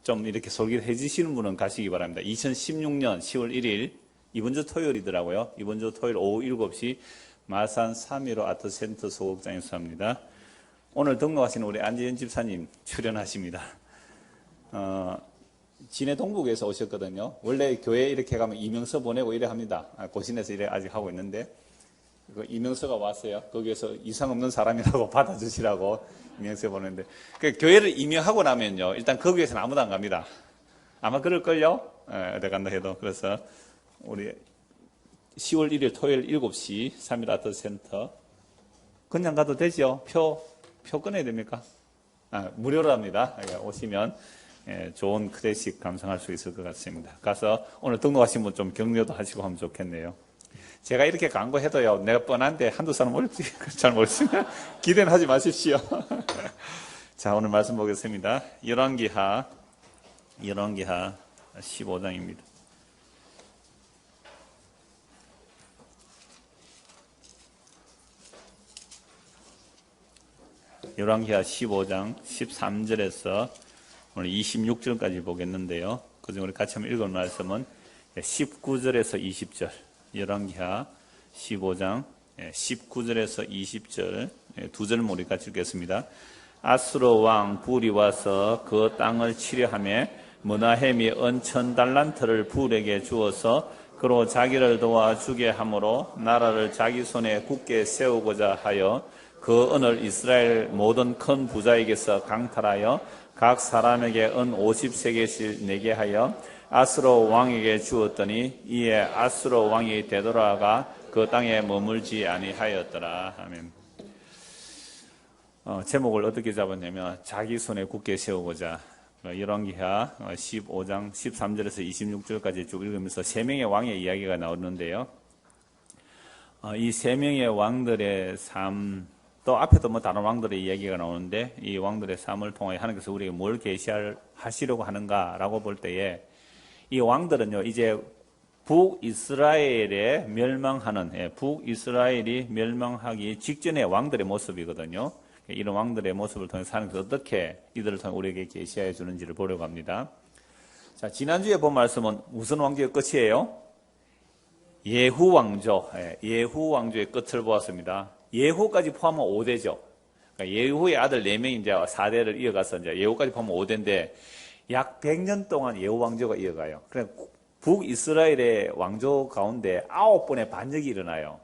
좀 이렇게 솔깃해지시는 분은 가시기 바랍니다. 2016년 10월 1일 이번 주 토요일이더라고요. 이번 주 토요일 오후 7시 마산 315 아트센터 소극장에서 합니다. 오늘 등록하신 우리 안지현 집사님 출연하십니다. 진해 동북에서 오셨거든요. 원래 교회 이렇게 가면 이명서 보내고 이래 합니다. 고신에서 이래 아직 하고 있는데 그 이명서가 왔어요. 거기에서 이상 없는 사람이라고 받아주시라고 이명서 보냈는데 그 교회를 임명하고 나면요 일단 거기에서는 아무도 안 갑니다. 아마 그럴걸요. 어디 간다 해도. 그래서 우리 10월 1일 토요일 7시 3일 아트센터 그냥 가도 되죠? 표 끊어야 됩니까? 무료랍니다. 오시면 좋은 클래식 감상할 수 있을 것 같습니다. 가서 오늘 등록하신 분 좀 격려도 하시고 하면 좋겠네요. 제가 이렇게 광고해도요, 내가 뻔한데 한두 사람 올지 잘 모르겠습니다. 기대는 하지 마십시오. 자, 오늘 말씀 보겠습니다. 열왕기하 15장입니다. 열왕기하 15장 13절에서 오늘 26절까지 보겠는데요. 그중에 우리 같이 한번 읽은 말씀은 19절에서 20절. 열왕기하 15장 19절에서 20절 두 절을 우리 같이 읽겠습니다. 아수르 왕 불이 와서 그 땅을 치려하며 므나헴이 은 1000달란트를 불에게 주어서 그로 자기를 도와주게 하므로 나라를 자기 손에 굳게 세우고자 하여 그 은을 이스라엘 모든 큰 부자에게서 강탈하여 각 사람에게 은 50세겔씩 내게 하여 아수르 왕에게 주었더니 이에 아수르 왕이 되돌아가 그 땅에 머물지 아니하였더라. 아멘. 제목을 어떻게 잡았냐면 자기 손에 굳게 세우고자. 열왕기하 15장 13절에서 26절까지 쭉 읽으면서 세 명의 왕의 이야기가 나오는데요. 이 세 명의 왕들의 삶, 또 앞에도 다른 왕들의 이야기가 나오는데 이 왕들의 삶을 통해 하나님께서 우리에게 뭘 계시하시려고 하는가라고 볼 때에 이 왕들은요 이제 북이스라엘에 멸망하는 북이스라엘이 멸망하기 직전의 왕들의 모습이거든요. 이런 왕들의 모습을 통해서 하나님께서 어떻게 이들을 통해 우리에게 계시해 주는지를 보려고 합니다. 자, 지난주에 본 말씀은 무슨 왕조의 끝이에요? 예후 왕조, 예후 왕조의 끝을 보았습니다. 예후까지 포함하면 5대죠. 그러니까 예후의 아들 4명이 이제 4대를 이어가서 이제 예후까지 포함하면 5대인데 약 100년 동안 예후 왕조가 이어가요. 그래서 북이스라엘의 왕조 가운데 9번의 반역이 일어나요.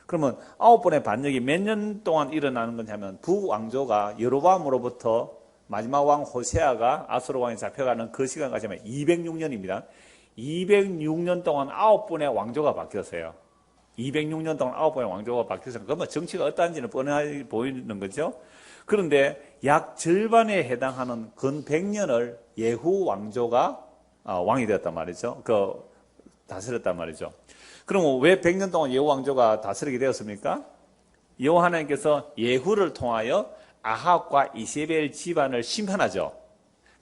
그러면 9번의 반역이 몇 년 동안 일어나는 거냐면 북왕조가 여로보암으로부터 마지막 왕 호세아가 아수르 왕에 잡혀가는 그 시간까지 하면 206년입니다. 206년 동안 9번의 왕조가 바뀌었어요. 206년 동안 9번의 왕조가 바뀌었어요. 그러면 정치가 어떠한지는 뻔하게 보이는 거죠. 그런데 약 절반에 해당하는 근 100년을 예후 왕조가 왕이 되었단 말이죠. 다스렸단 말이죠. 그럼 왜 100년 동안 예후 왕조가 다스리게 되었습니까? 여호와 하나님께서 예후를 통하여 아합과 이세벨 집안을 심판하죠.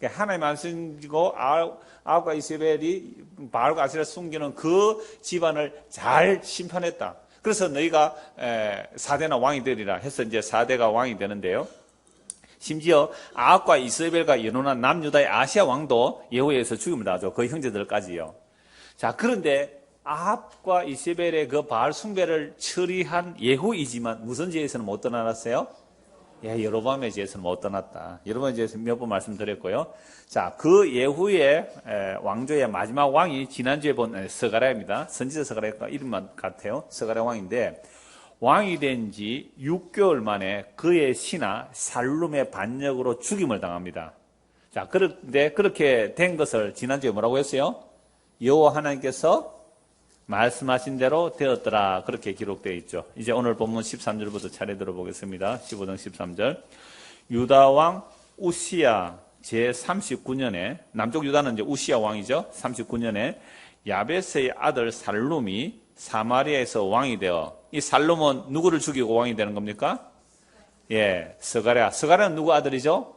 하나님 말씀이고 아합과 이세벨이 바알과 아세라를 숨기는 그 집안을 잘 심판했다. 그래서 너희가 4대나 왕이 되리라 해서 이제 4대가 왕이 되는데요. 심지어 아합과 이세벨과 연혼한 남유다의 아시아 왕도 예후에 의해서 죽임을 당하죠. 그 형제들까지요. 자, 그런데 아합과 이세벨의 그 바알 숭배를 처리한 예후이지만 무슨 죄에서는 못 떠나놨어요? 여로보암의 죄에서는 못 떠났다. 여로보암의 죄에서 몇 번 말씀드렸고요. 자, 그 예후의 왕조의 마지막 왕이 지난주에 본 스가랴입니다. 선지자 스가랴가 이름만 같아요. 스가랴 왕인데 왕이 된 지 6개월 만에 그의 신하 살룸의 반역으로 죽임을 당합니다. 자, 그런데 그렇게 된 것을 지난주에 뭐라고 했어요? 여호와 하나님께서 말씀하신 대로 되었더라. 그렇게 기록되어 있죠. 이제 오늘 본문 13절부터 차례 들어보겠습니다. 15장 13절. 유다 왕 우시야 제39년에, 남쪽 유다는 이제 우시야 왕이죠. 39년에 야베스의 아들 살룸이 사마리아에서 왕이 되어, 이 살룸은 누구를 죽이고 왕이 되는 겁니까? 스가랴. 스가랴는 누구 아들이죠?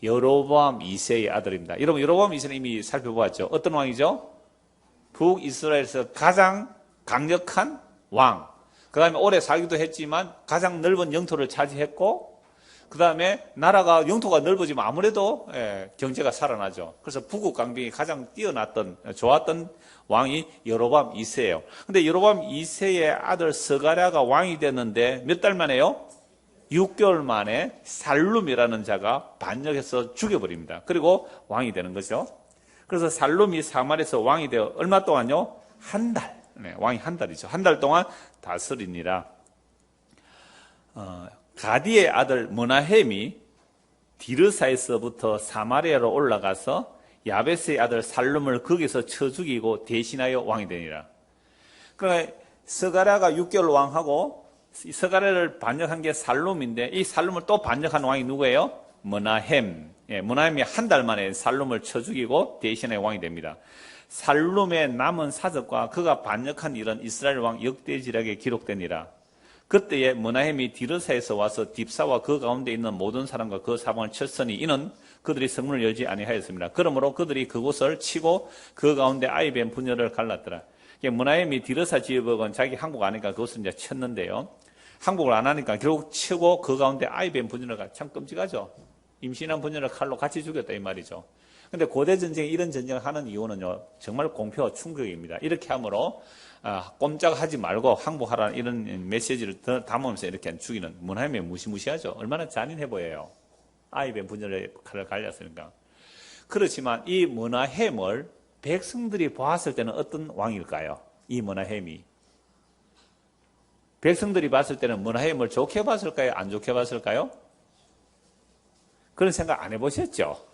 여로보암 2세의 아들입니다. 여러분, 여로보암 2세는 이미 살펴보았죠. 어떤 왕이죠? 북이스라엘에서 가장 강력한 왕. 그 다음에 오래 살기도 했지만 가장 넓은 영토를 차지했고, 그 그 다음에 나라가 영토가 넓어지면 아무래도 경제가 살아나죠. 그래서 북극 강병이 가장 좋았던 왕이 여로보암 2세예요. 근데 여로보암 2세의 아들 스가랴가 왕이 됐는데 몇 달 만에요? 6개월 만에 살룸이라는 자가 반역해서 죽여버립니다. 그리고 왕이 되는 거죠. 그래서 살룸이 사마리아에서 왕이 되어 얼마 동안요? 한 달. 왕이 한 달이죠. 한 달 동안 다스리니라. 가디의 아들 므나헴이 디르사에서부터 사마리아로 올라가서 야베스의 아들 살룸을 거기서 쳐 죽이고 대신하여 왕이 되니라. 그러니까 스가랴가 6개월 왕하고 스가랴를 반역한 게 살룸인데 이 살룸을 또 반역한 왕이 누구예요? 므나헴. 므나헴이 한 달 만에 살룸을 쳐 죽이고 대신하여 왕이 됩니다. 살룸의 남은 사적과 그가 반역한 일은 이스라엘 왕 역대지략에 기록되니라. 그때에 므나헴이 디르사에서 와서 딥사와 그 가운데 있는 모든 사람과 그 사방을 쳤으니 이는 그들이 성문을 열지 아니하였습니다. 그러므로 그들이 그곳을 치고 그 가운데 아이벤 분열을 갈랐더라. 므나헴이 디르사 지역은 자기 항복 안 하니까 그것을 이제 쳤는데요. 항복을 안 하니까 결국 치고 그 가운데 아이벤 분열을 참 끔찍하죠. 임신한 분열을 칼로 같이 죽였다 이 말이죠. 근데 고대 전쟁에 이런 전쟁을 하는 이유는요, 정말 공표와 충격입니다. 이렇게 함으로 꼼짝하지 말고 항복하라는 이런 메시지를 담으면서 이렇게 죽이는 므나헴이 무시무시하죠. 얼마나 잔인해 보여요. 아이벤 분열의 칼을 갈렸으니까. 그렇지만 이 므나헴을 백성들이 보았을 때는 어떤 왕일까요? 이 므나헴이. 백성들이 봤을 때는 므나헴을 좋게 봤을까요? 안 좋게 봤을까요? 그런 생각 안 해보셨죠?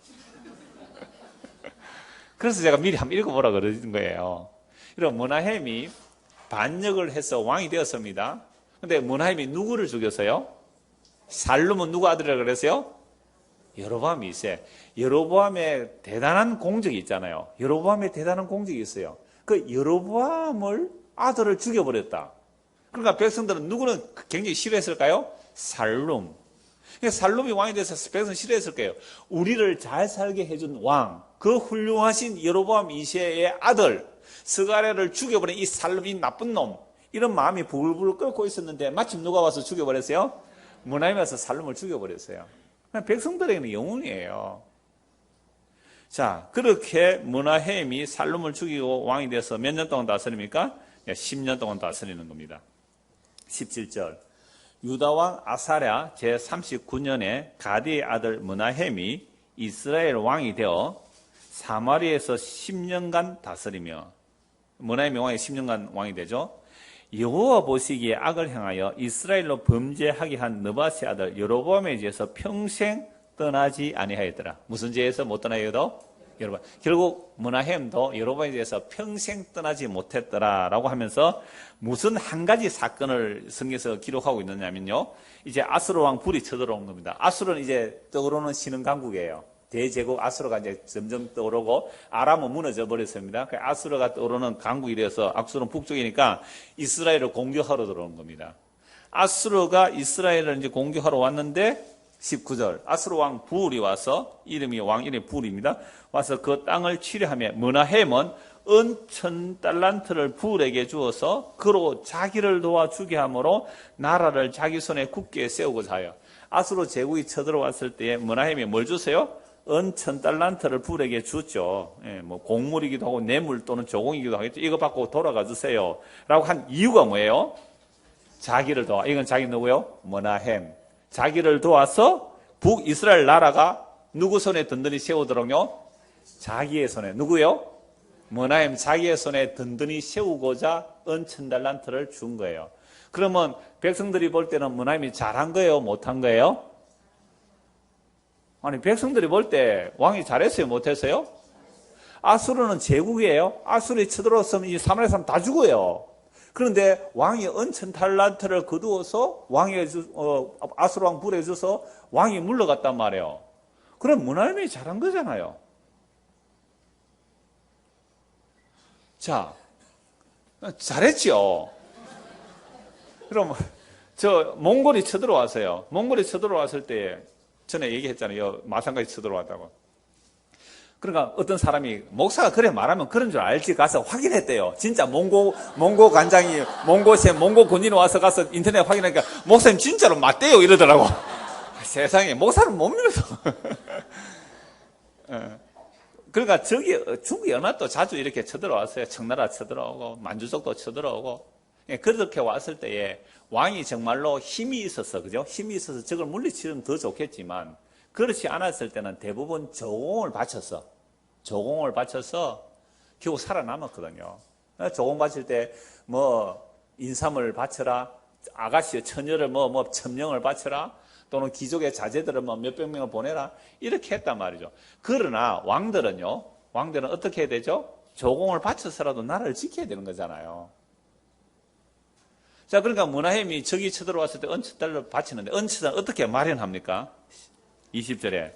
그래서 제가 미리 한번 읽어보라 그러는 거예요. 이런 므나헴이 반역을 해서 왕이 되었습니다. 근데 므나헴이 누구를 죽였어요? 살룸은 누구 아들이라고 그랬어요? 여로보암 2세. 여로보암의 대단한 공적이 있잖아요. 여로보암의 대단한 공적이 있어요. 그 여로보암을 아들을 죽여버렸다. 그러니까 백성들은 누구는 굉장히 싫어했을까요? 살룸. 살룸이 왕이 돼서 백성은 싫어했을 거예요. 우리를 잘 살게 해준 왕, 그 훌륭하신 여로보암 2세의 아들 스가랴를 죽여버린 이 살룸, 이 나쁜 놈, 이런 마음이 불불 끓고 있었는데 마침 누가 와서 죽여버렸어요? 므나헴이 와서 살룸을 죽여버렸어요. 백성들에게는 영웅이에요. 자, 그렇게 므나헴이 살룸을 죽이고 왕이 돼서 몇 년 동안 다스립니까? 10년 동안 다스리는 겁니다. 17절. 유다왕 아사랴 제39년에 가디의 아들 므나헴이 이스라엘 왕이 되어 사마리아에서 10년간 다스리며, 므나헴이 왕이 10년간 왕이 되죠. 여호와 보시기에 악을 행하여 이스라엘로 범죄하게 한 느밧의 아들 여로보암의 죄에서 평생 떠나지 아니하였더라. 무슨 죄에서 못 떠나요? 여로보암. 결국 므나헴도 여로보암에 대해서 평생 떠나지 못했더라라고 하면서 무슨 한 가지 사건을 성경에서 기록하고 있느냐면요, 이제 아수르 왕 불이 쳐들어온 겁니다. 아수르는 이제 떠오르는 신흥 강국이에요. 대제국 아수르가 이제 점점 떠오르고 아람은 무너져 버렸습니다. 아수르가 떠오르는 강국이 되어서 아수르는 북쪽이니까 이스라엘을 공격하러 들어온 겁니다. 아수르가 이스라엘을 이제 공격하러 왔는데 19절 아수르 왕 불이 와서 왕 이름이 불입니다. 와서 그 땅을 치려하며 므나헴은 은 1000달란트를 불에게 주어서 그로 자기를 도와주게 하므로 나라를 자기 손에 굳게 세우고자 하여. 아수르 제국이 쳐들어왔을 때에 므나헴이 뭘 주세요? 은 1000달란트를 불에게 줬죠. 뭐 곡물이기도 하고 뇌물 또는 조공이기도 하겠죠. 이거 받고 돌아가 주세요 라고 한 이유가 뭐예요? 자기를 도와. 이건 자기 누구요? 므나헴. 자기를 도와서 북이스라엘 나라가 누구 손에 든든히 세우도록요? 자기의 손에. 누구요? 므나헴 자기의 손에 든든히 세우고자 은 1000달란트를 준 거예요. 그러면 백성들이 볼 때는 므나헴이 잘한 거예요? 못한 거예요? 아니, 백성들이 볼 때 왕이 잘했어요? 못했어요? 아수르는 제국이에요. 아수르에 쳐들어왔으면 이 사마리아 사람 다 죽어요. 그런데 왕이 은 1000달란트를 거두어서 아수르 왕 불에 줘서 왕이 물러갔단 말이에요. 그럼 므나헴이 잘한 거잖아요. 자, 잘했죠. 그럼 몽골이 쳐들어왔어요. 몽골이 쳐들어왔을 때 전에 얘기했잖아요. 마산까지 쳐들어왔다고. 그러니까 어떤 사람이 목사가 그래 말하면 그런 줄 알지 가서 확인했대요. 진짜 몽고 관장이 몽고 군인이 와서 가서 인터넷 확인하니까 목사님 진짜로 맞대요 이러더라고. 세상에 목사는 못 믿어서. 그러니까 저기 중국 연합도 자주 이렇게 쳐들어왔어요. 청나라 쳐들어오고 만주족도 쳐들어오고. 그렇게 왔을 때에 왕이 정말로 힘이 있어서, 그죠? 힘이 있어서 적을 물리치면 더 좋겠지만, 그렇지 않았을 때는 대부분 조공을 바쳐서 결국 살아남았거든요. 조공 바칠 때 인삼을 바쳐라, 아가씨 처녀를 첨령을 바쳐라, 또는 귀족의 자제들을 몇백 명을 보내라, 이렇게 했단 말이죠. 그러나 왕들은 어떻게 해야 되죠? 조공을 바쳐서라도 나라를 지켜야 되는 거잖아요. 자, 그러니까 문하햄이 적이 쳐들어왔을 때 은처달을 바치는데, 은처는 어떻게 마련합니까? 20절에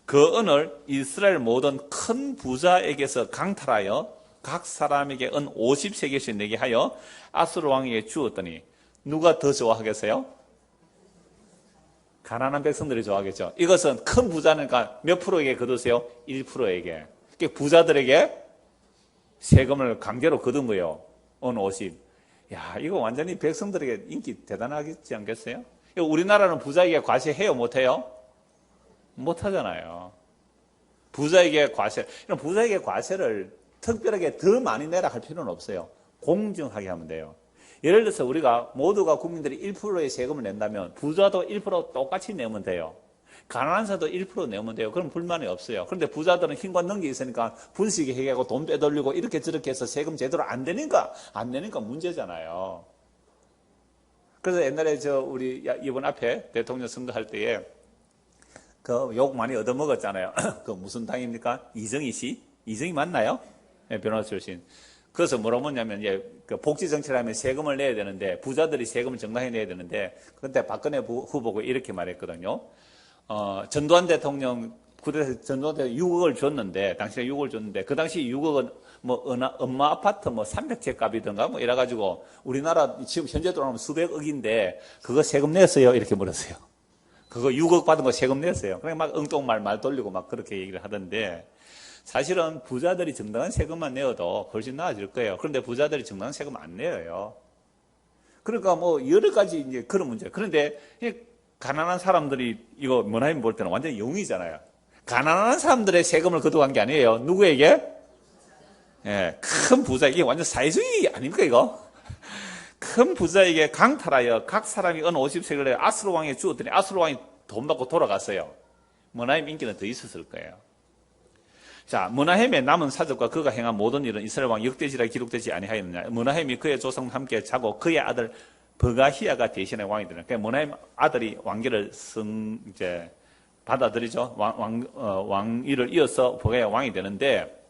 그 은을 이스라엘 모든 큰 부자에게서 강탈하여 각 사람에게 은 50세겔씩 내게 하여 아수르 왕에게 주었더니, 누가 더 좋아하겠어요? 가난한 백성들이 좋아하겠죠. 이것은 큰 부자니까 몇 프로에게 거두세요? 1%에게. 부자들에게 세금을 강제로 거둔 거예요. 은 50. 야, 이거 완전히 백성들에게 인기 대단하지 않겠어요? 우리나라는 부자에게 과세해요? 못해요? 못하잖아요. 부자에게 과세를 특별하게 더 많이 내라 할 필요는 없어요. 공정하게 하면 돼요. 예를 들어서 우리가 모두가 국민들이 1%의 세금을 낸다면 부자도 1% 똑같이 내면 돼요. 가난한 사도 1% 내면 돼요. 그럼 불만이 없어요. 그런데 부자들은 힘과 능력이 있으니까 분식이 해가고 돈 빼돌리고 이렇게 저렇게 해서 세금 제대로 안 내니까 문제잖아요. 그래서 옛날에 우리 이번 앞에 대통령 선거할 때에 욕 많이 얻어먹었잖아요. 그 무슨 당입니까? 이정희 씨? 이정희 맞나요? 네, 변호사 출신. 그래서 뭐라고 했냐면, 그 복지 정치를 하면 세금을 내야 되는데, 부자들이 세금을 정당히 내야 되는데, 그때 박근혜 후보가 이렇게 말했거든요. 전두환 대통령, 전두환 대통령 6억을 줬는데, 당시에 6억을 줬는데, 그 당시 6억은 엄마 아파트 300채 값이든가 이래가지고, 우리나라 지금 현재 돈으로 수백억인데, 그거 세금 냈어요? 이렇게 물었어요. 그거 6억 받은 거 세금 냈어요. 그냥 막 엉뚱말 말 돌리고 막 그렇게 얘기를 하던데, 사실은 부자들이 정당한 세금만 내어도 훨씬 나아질 거예요. 그런데 부자들이 정당한 세금 안 내어요. 그러니까 여러 가지 이제 그런 문제. 그런데 가난한 사람들이 이거 문하임 볼 때는 완전히 용이잖아요. 가난한 사람들의 세금을 거둬간 게 아니에요. 누구에게? 예, 큰 부자. 이게 완전 사회주의 아닙니까, 이거? 큰 부자에게 강탈하여 각 사람이 은 50세겔을 아수르 왕에 주었더니 아수르 왕이 돈 받고 돌아갔어요. 문하임 인기는 더 있었을 거예요. 자, 문하햄의 남은 사적과 그가 행한 모든 일은 이스라엘 왕 역대지라 기록되지 아니하였느냐. 문하햄이 그의 조상과 함께 자고 그의 아들 버가히야가 대신에 왕이 되는. 그러니까 문하햄 아들이 왕위를 받아들이죠. 왕위를 이어서 버가히야 왕이 되는데,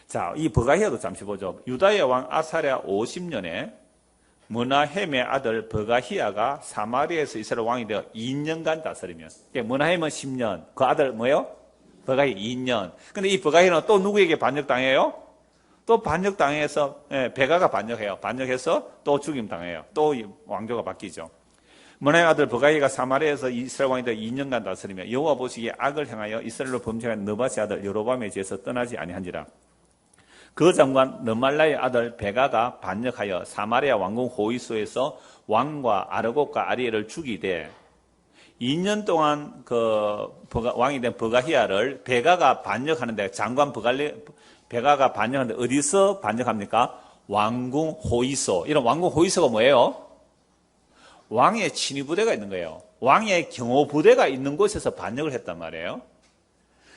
자, 이 버가히야도 잠시 보죠. 유다의 왕 아사랴 50년에 문하햄의 아들 버가히야가 사마리아에서 이스라엘 왕이 되어 2년간 다스리면, 그러니까 문하햄은 10년, 그 아들 뭐예요? 버가히 2년. 근데 이 버가히는 또 누구에게 반역당해요? 또 반역당해서, 베가가 반역해요. 반역해서 또 죽임당해요. 또 왕조가 바뀌죠. 문하의 아들 버가히가 사마리아에서 이스라엘 왕이 되어 2년간 다스리며 여호와 보시기에 악을 행하여 이스라엘로 범죄한 느바스의 아들 여로보암에 제에서 떠나지 아니한지라. 그 장관 르말라의 아들 베가가 반역하여 사마리아 왕궁 호위소에서 왕과 아르곡과 아리엘을 죽이되 2년 동안 왕이 된 버가히야를 베가가 반역하는데, 장관 베가가 반역하는데 어디서 반역합니까? 왕궁 호위소. 이런 왕궁 호위소가 뭐예요? 왕의 친위부대가 있는 거예요. 왕의 경호부대가 있는 곳에서 반역을 했단 말이에요.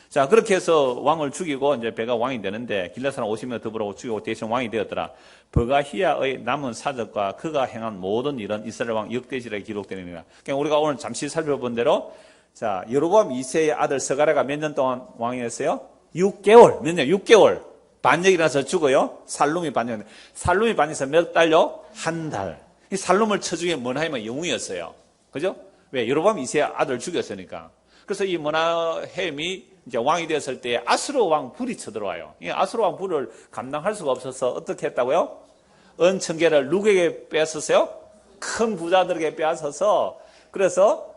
자, 그렇게 해서 왕을 죽이고 이제 베가 왕이 되는데, 길앗 사람 50명 더불어 죽이고 대신 왕이 되었더라. 버가히야의 남은 사적과 그가 행한 모든 일은 이스라엘 왕 역대지에 기록되느니라. 그러니까 우리가 오늘 잠시 살펴본 대로, 자, 여로보암 2세의 아들 스가랴가 몇 년 동안 왕이 됐어요? 6개월. 몇 년? 6개월. 반역이 나서 죽어요. 살룸이 반역했는데, 살룸이 반역해서 몇 달요? 한 달. 이 살룸을 쳐죽인 문하임은 영웅이었어요. 그죠? 왜? 여로보암 2세의 아들 죽였으니까. 그래서 이 문하햄이 이제 왕이 되었을 때 아수르 왕 불이 쳐들어와요. 이 아수르 왕 불을 감당할 수가 없어서 어떻게 했다고요? 은천계를 누구에게 빼앗았어요? 큰 부자들에게 빼앗아서, 그래서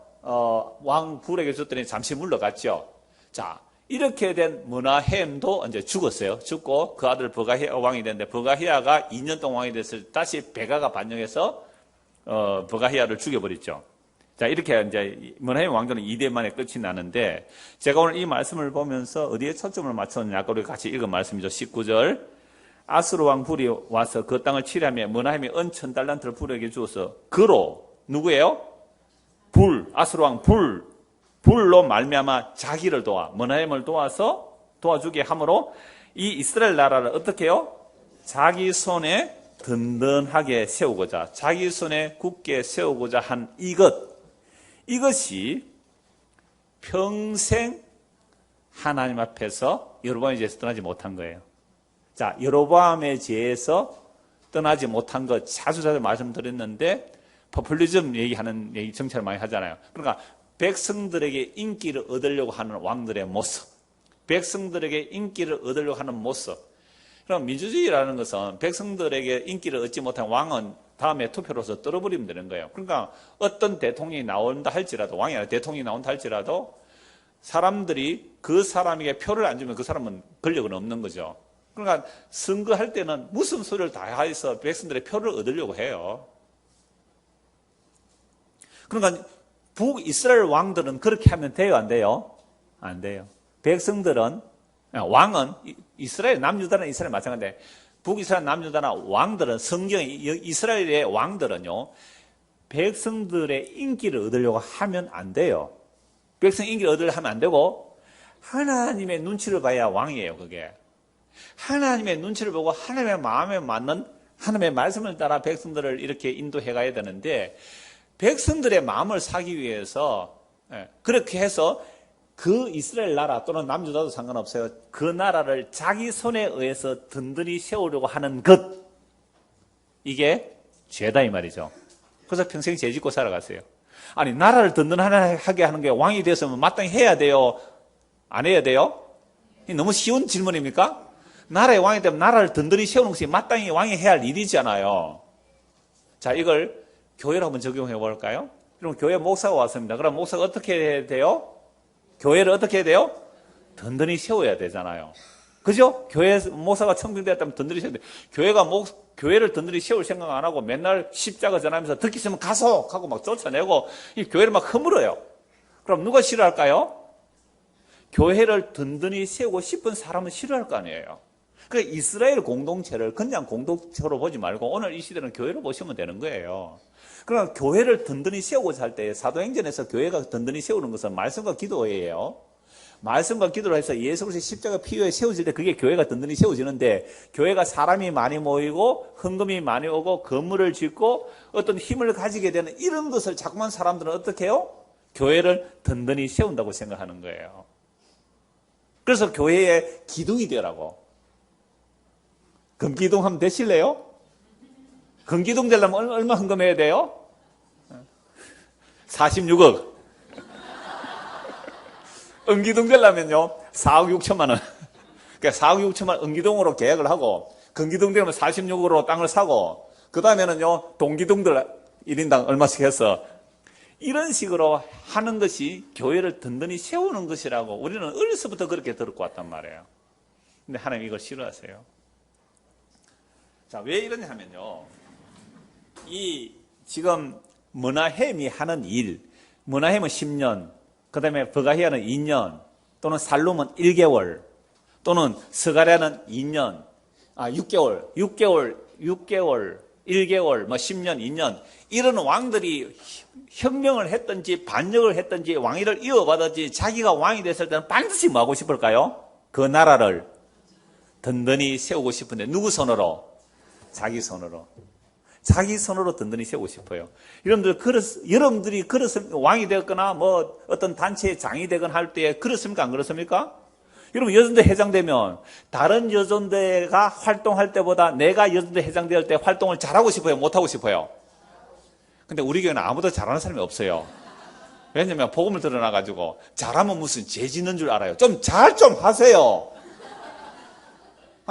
왕 불에게 줬더니 잠시 물러갔죠. 자, 이렇게 된 문하햄도 이제 죽었어요. 죽고 그 아들 버가히야 왕이 됐는데, 버가히야가 2년 동안 왕이 됐을 때 다시 베가가 반역해서 버가히야를 죽여버렸죠. 자, 이렇게 이제 문하임 왕조는 2대 만에 끝이 나는데, 제가 오늘 이 말씀을 보면서 어디에 초점을 맞췄느냐, 아까 우리 같이 읽은 말씀이죠. 19절. 아수르 왕 불이 와서 그 땅을 치려며 문하임이 은 1000달란트를 불에게 주어서 그로, 누구예요? 아수르 왕 불로 말미암아 자기를 도와, 문하임을 도와서 도와주게 함으로 이 이스라엘 나라를 어떻게 해요? 자기 손에 든든하게 세우고자, 자기 손에 굳게 세우고자 한 이것이 평생 하나님 앞에서 여로보암의 죄에서 떠나지 못한 거예요. 자, 여로보암의 죄에서 떠나지 못한 것 자주 말씀드렸는데, 포퓰리즘 얘기하는 얘기 정치를 많이 하잖아요. 그러니까 백성들에게 인기를 얻으려고 하는 왕들의 모습, 백성들에게 인기를 얻으려고 하는 모습. 그럼 민주주의라는 것은 백성들에게 인기를 얻지 못한 왕은 다음에 투표로서 떨어버리면 되는 거예요. 그러니까 어떤 대통령이 나온다 할지라도, 왕이 아니라 대통령이 나온다 할지라도 사람들이 그 사람에게 표를 안 주면 그 사람은 권력은 없는 거죠. 그러니까 선거할 때는 무슨 소리를 다 해서 백성들의 표를 얻으려고 해요. 그러니까 북이스라엘 왕들은 그렇게 하면 돼요, 안 돼요? 안 돼요. 백성들은, 왕은, 이스라엘, 남유다나 이스라엘 마찬가지인데, 북이스라엘, 남유다나 왕들은, 성경의 이스라엘의 왕들은요, 백성들의 인기를 얻으려고 하면 안 돼요. 백성 인기를 얻으려고 하면 안 되고, 하나님의 눈치를 봐야 왕이에요, 그게. 하나님의 눈치를 보고 하나님의 마음에 맞는 하나님의 말씀을 따라 백성들을 이렇게 인도해 가야 되는데, 백성들의 마음을 사기 위해서 그렇게 해서 그 이스라엘 나라 또는 남유다도 상관없어요. 그 나라를 자기 손에 의해서 든든히 세우려고 하는 것, 이게 죄다 이 말이죠. 그래서 평생 죄 짓고 살아갔어요. 아니, 나라를 든든하게 하는 게 왕이 되었으면 마땅히 해야 돼요? 안 해야 돼요? 너무 쉬운 질문입니까? 나라의 왕이 되면 나라를 든든히 세우는 것이 마땅히 왕이 해야 할 일이잖아요. 자, 이걸 교회로 한번 적용해 볼까요? 그럼 교회 목사가 왔습니다. 그럼 목사가 어떻게 해야 돼요? 교회를 어떻게 해야 돼요? 든든히 세워야 되잖아요. 그죠? 교회 목사가 청빙되었다면 든든히 세워야 돼요. 교회를 든든히 세울 생각 안 하고 맨날 십자가 전하면서 듣기 싫으면 가서 하고 막 쫓아내고 이 교회를 막 허물어요. 그럼 누가 싫어할까요? 교회를 든든히 세우고 싶은 사람은 싫어할 거 아니에요. 그 이스라엘 공동체를 그냥 공동체로 보지 말고 오늘 이 시대는 교회로 보시면 되는 거예요. 그러나 교회를 든든히 세우고자 할 때 사도행전에서 교회가 든든히 세우는 것은 말씀과 기도예요. 말씀과 기도를 해서 예수 그리스도의 십자가 피에 세워질 때 그게 교회가 든든히 세워지는데, 교회가 사람이 많이 모이고 헌금이 많이 오고 건물을 짓고 어떤 힘을 가지게 되는 이런 것을 자꾸만 사람들은 어떻게 해요? 교회를 든든히 세운다고 생각하는 거예요. 그래서 교회의 기둥이 되라고. 금기둥 하면 되실래요? 금기둥 되려면 얼마 헌금해야 돼요? 46억. 은기둥 되려면요, 4억 6천만 원. 그러니까 4억 6천만 원 은기둥으로 계약을 하고, 금기둥 되면 46억으로 땅을 사고, 그 다음에는요, 동기둥들 1인당 얼마씩 해서, 이런 식으로 하는 것이 교회를 든든히 세우는 것이라고 우리는 어려서부터 그렇게 들었고 왔단 말이에요. 근데 하나님 이걸 싫어하세요. 자, 왜 이러냐 하면요, 지금 므나헴이 하는 일, 므나헴은 10년, 그 다음에 버가히야는 2년, 또는 살룸은 1개월, 또는 스가랴는 2년, 6개월, 1개월, 뭐 10년, 2년, 이런 왕들이 혁명을 했든지 반역을 했든지 왕위를 이어받았지 자기가 왕이 됐을 때는 반드시 뭐 하고 싶을까요? 그 나라를 든든히 세우고 싶은데 누구 손으로? 자기 손으로. 자기 손으로 든든히 세우고 싶어요. 여러분들이 왕이 되거나 뭐 어떤 단체의 장이 되거나 할 때 그렇습니까? 안 그렇습니까? 여러분, 여전대 회장 되면 다른 여전대가 활동할 때보다 내가 여전대 회장 될 때 활동을 잘하고 싶어요? 못하고 싶어요? 근데 우리 교회는 아무도 잘하는 사람이 없어요. 왜냐면 복음을 드러나가지고 잘하면 무슨 죄 짓는 줄 알아요. 좀 하세요.